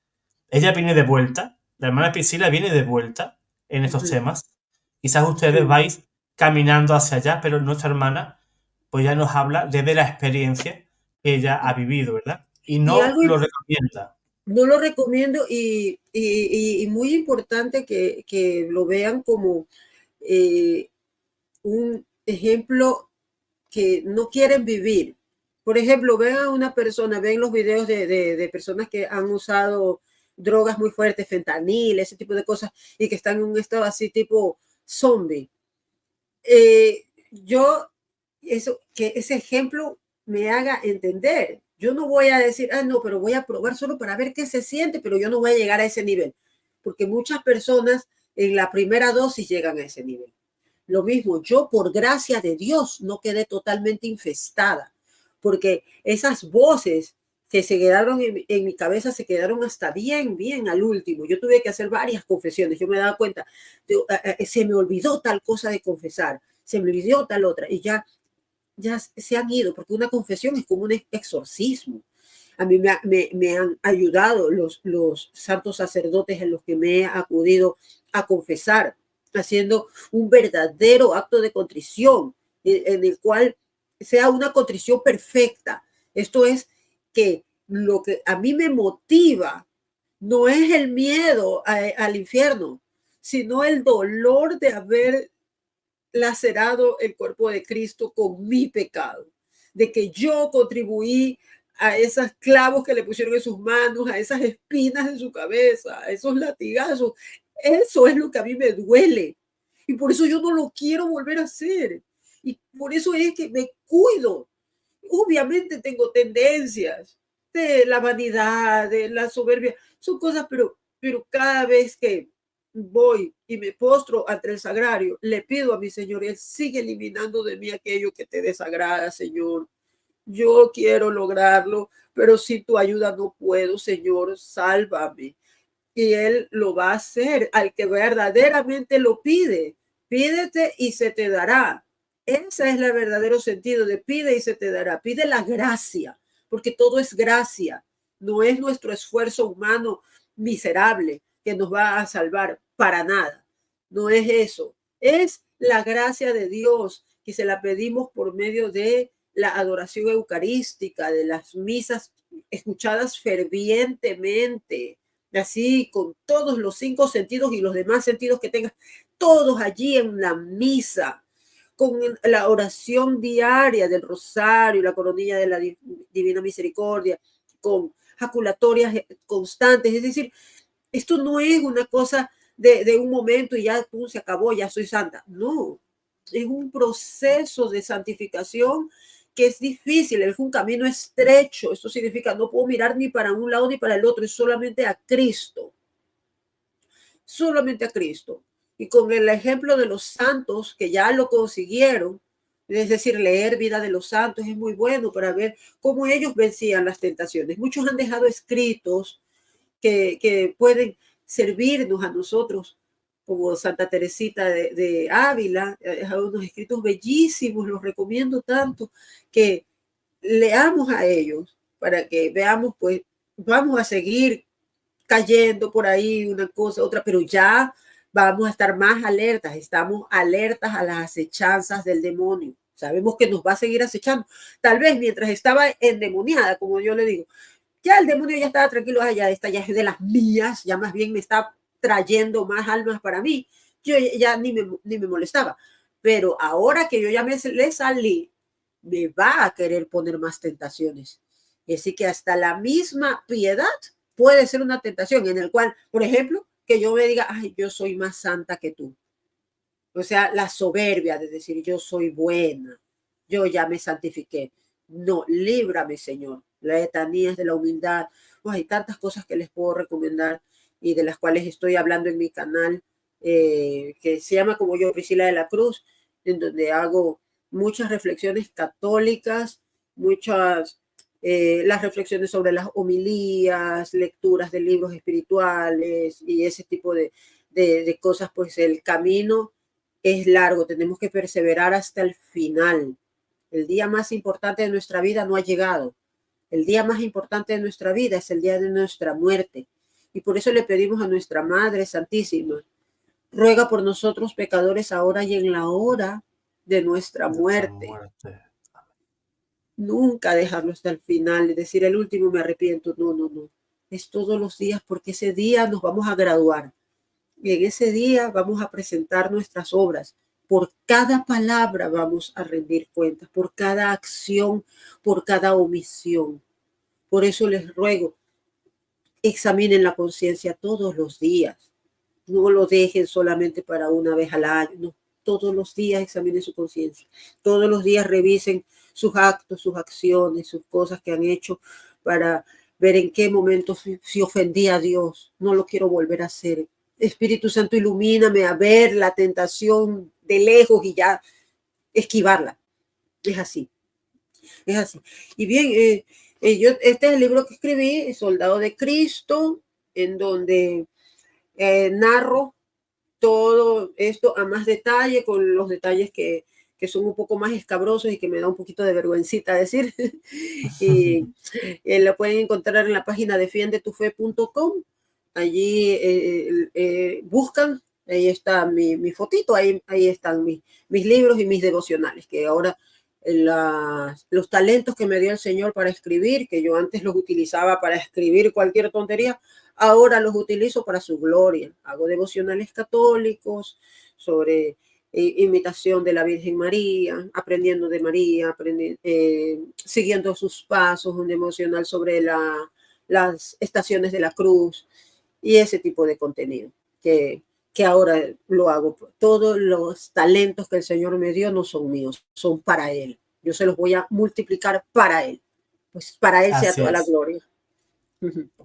Ella viene de vuelta, la hermana Priscila viene de vuelta en estos Ujú. temas Quizás ustedes sí. vais caminando hacia allá, pero nuestra hermana pues ya nos habla desde la experiencia que ella ha vivido, ¿verdad? Y Y no algo lo recomienda. no lo recomiendo y muy importante que lo vean como eh, un ejemplo que no quieren vivir. Por ejemplo, ven a una persona, ven los videos de personas que han usado drogas muy fuertes, fentanil, ese tipo de cosas, y que están en un estado así tipo zombie. Yo, eso, que ese ejemplo me haga entender. Yo no voy a decir, ah, no, pero voy a probar solo para ver qué se siente, pero yo no voy a llegar a ese nivel, porque muchas personas en la primera dosis llegan a ese nivel. Lo mismo, yo por gracia de Dios no quedé totalmente infestada, porque esas voces que se quedaron en mi cabeza se quedaron hasta bien, bien al último. Yo tuve que hacer varias confesiones. Yo me daba cuenta, se me olvidó tal cosa de confesar, se me olvidó tal otra, y ya se han ido, porque una confesión es como un exorcismo. A mí me han ayudado los santos sacerdotes en los que me he acudido a confesar, haciendo un verdadero acto de contrición, en el cual sea una contrición perfecta. Esto es que lo que a mí me motiva no es el miedo al infierno, sino el dolor de haber lacerado el cuerpo de Cristo con mi pecado, de que yo contribuí a esos clavos que le pusieron en sus manos, a esas espinas en su cabeza, a esos latigazos. Eso es lo que a mí me duele. Y por eso yo no lo quiero volver a hacer. Y por eso es que me cuido. Obviamente tengo tendencias de la vanidad, de la soberbia, son cosas, pero cada vez que voy y me postro ante el sagrario, le pido a mi Señor, y Él sigue eliminando de mí aquello que te desagrada, Señor. Yo quiero lograrlo, pero sin tu ayuda no puedo, Señor, sálvame. Y Él lo va a hacer al que verdaderamente lo pide. Pídete y se te dará. Ese es el verdadero sentido de pide y se te dará. Pide la gracia, porque todo es gracia. No es nuestro esfuerzo humano miserable que nos va a salvar para nada. No es eso. Es la gracia de Dios que se la pedimos por medio de la adoración eucarística, de las misas escuchadas fervientemente, así con todos los 5 sentidos y los demás sentidos que tengas, todos allí en la misa, con la oración diaria del rosario, la coronilla de la Divina Misericordia, con jaculatorias constantes. Es decir, esto no es una cosa de un momento y ya se acabó, ya soy santa. No, es un proceso de santificación que es difícil, es un camino estrecho. Esto significa no puedo mirar ni para un lado ni para el otro, es solamente a Cristo, solamente a Cristo. Y con el ejemplo de los santos que ya lo consiguieron, es decir, leer vida de los santos es muy bueno para ver cómo ellos vencían las tentaciones. Muchos han dejado escritos que pueden servirnos a nosotros, como Santa Teresita de Ávila, unos escritos bellísimos, los recomiendo tanto, que leamos a ellos para que veamos, pues vamos a seguir cayendo por ahí una cosa, otra, pero ya vamos a estar más alertas, estamos alertas a las acechanzas del demonio. Sabemos que nos va a seguir acechando. Tal vez mientras estaba endemoniada, como yo le digo, ya el demonio ya estaba tranquilo, ya esta ya es de las mías, ya más bien me está trayendo más almas para mí. Yo ya ni me molestaba. Pero ahora que yo ya le salí, me va a querer poner más tentaciones. Y así que hasta la misma piedad puede ser una tentación en el cual, por ejemplo, que yo me diga, ay, yo soy más santa que tú. O sea, la soberbia de decir, yo soy buena, yo ya me santifiqué. No, líbrame, Señor. La etanía es de la humildad. Oh, hay tantas cosas que les puedo recomendar y de las cuales estoy hablando en mi canal, que se llama como yo, Priscila de la Cruz, en donde hago muchas reflexiones católicas, muchas, las reflexiones sobre las homilías, lecturas de libros espirituales y ese tipo de cosas, pues el camino es largo, tenemos que perseverar hasta el final. El día más importante de nuestra vida no ha llegado. El día más importante de nuestra vida es el día de nuestra muerte. Y por eso le pedimos a nuestra Madre Santísima ruega por nosotros pecadores ahora y en la hora de nuestra Nuestra muerte. muerte. Nunca dejarlo hasta el final y decir el último me arrepiento. No, no, no. Es todos los días porque ese día nos vamos a graduar y en ese día vamos a presentar nuestras obras. Por cada palabra vamos a rendir cuentas, por cada acción, por cada omisión. Por eso les ruego, examinen la conciencia todos los días. No lo dejen solamente para una vez al año, no. Todos los días examinen su conciencia. Todos los días revisen sus actos, sus acciones, sus cosas que han hecho para ver en qué momento si ofendí a Dios. No lo quiero volver a hacer. Espíritu Santo, ilumíname a ver la tentación de lejos y ya esquivarla. Es así, es así. Y bien, este es el libro que escribí, Soldado de Cristo, en donde narro todo esto a más detalle, con los detalles que son un poco más escabrosos y que me da un poquito de vergüencita decir. Y lo pueden encontrar en la página defiendetufe.com. Allí buscan, ahí está mi fotito, ahí están mis libros y mis devocionales, que ahora los talentos que me dio el Señor para escribir, que yo antes los utilizaba para escribir cualquier tontería, ahora los utilizo para su gloria. Hago devocionales católicos sobre imitación de la Virgen María, aprendiendo de María, siguiendo sus pasos, un devocional sobre las estaciones de la cruz y ese tipo de contenido que ahora lo hago. Todos los talentos que el Señor me dio no son míos, son para Él. Yo se los voy a multiplicar para Él. Pues para Él sea Así toda la es. gloria.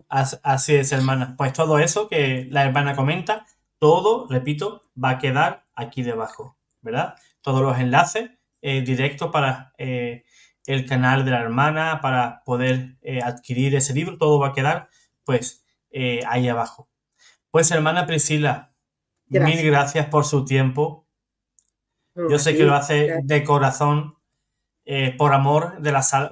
Así es, hermana. Pues todo eso que la hermana comenta, todo, repito, va a quedar aquí debajo, ¿verdad? Todos los enlaces directos para el canal de la hermana, para poder adquirir ese libro, todo va a quedar, pues, ahí abajo. Pues, hermana Priscila, mil Gracias. gracias por su tiempo. No, Yo a sé que lo ti. hace Gracias. de corazón, por amor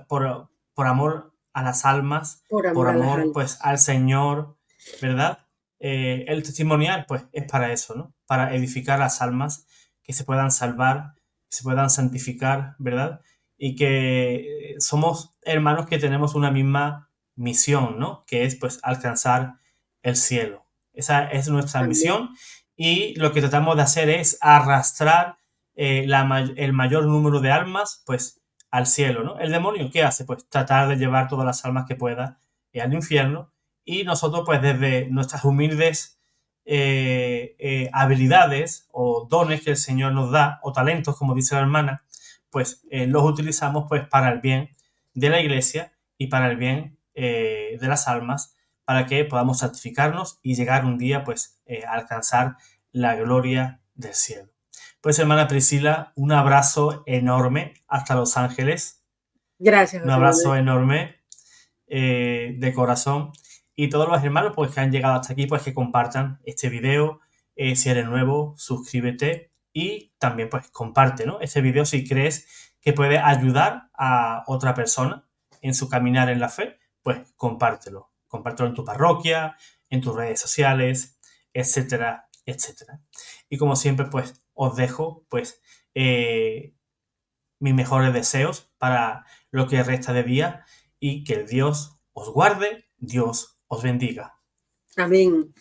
por amor a las almas, Por por amor a las amor pues almas. al Señor, ¿verdad? El testimonial pues es para eso, ¿no? Para edificar las almas, que se puedan salvar, que se puedan santificar, ¿verdad? Y que somos hermanos que tenemos una misma misión, ¿no? Que es pues alcanzar el cielo. Esa es nuestra Amén. misión y lo que tratamos de hacer es arrastrar el mayor número de almas, pues al cielo, ¿no? El demonio, ¿qué hace? Pues tratar de llevar todas las almas que pueda al infierno y nosotros, pues desde nuestras humildes habilidades o dones que el Señor nos da, o talentos, como dice la hermana, pues los utilizamos pues para el bien de la iglesia y para el bien de las almas, para que podamos santificarnos y llegar un día pues a alcanzar la gloria del cielo. Pues hermana Priscila, un abrazo enorme hasta Los Ángeles, Gracias, un José abrazo Manuel. enorme de corazón y todos los hermanos pues que han llegado hasta aquí pues que compartan este video, si eres nuevo suscríbete y también pues comparte, ¿no? Este video si crees que puede ayudar a otra persona en su caminar en la fe, pues compártelo en tu parroquia, en tus redes sociales, etcétera, etcétera. Y como siempre pues os dejo pues mis mejores deseos para lo que resta de día y que Dios os guarde, Dios os bendiga. Amén.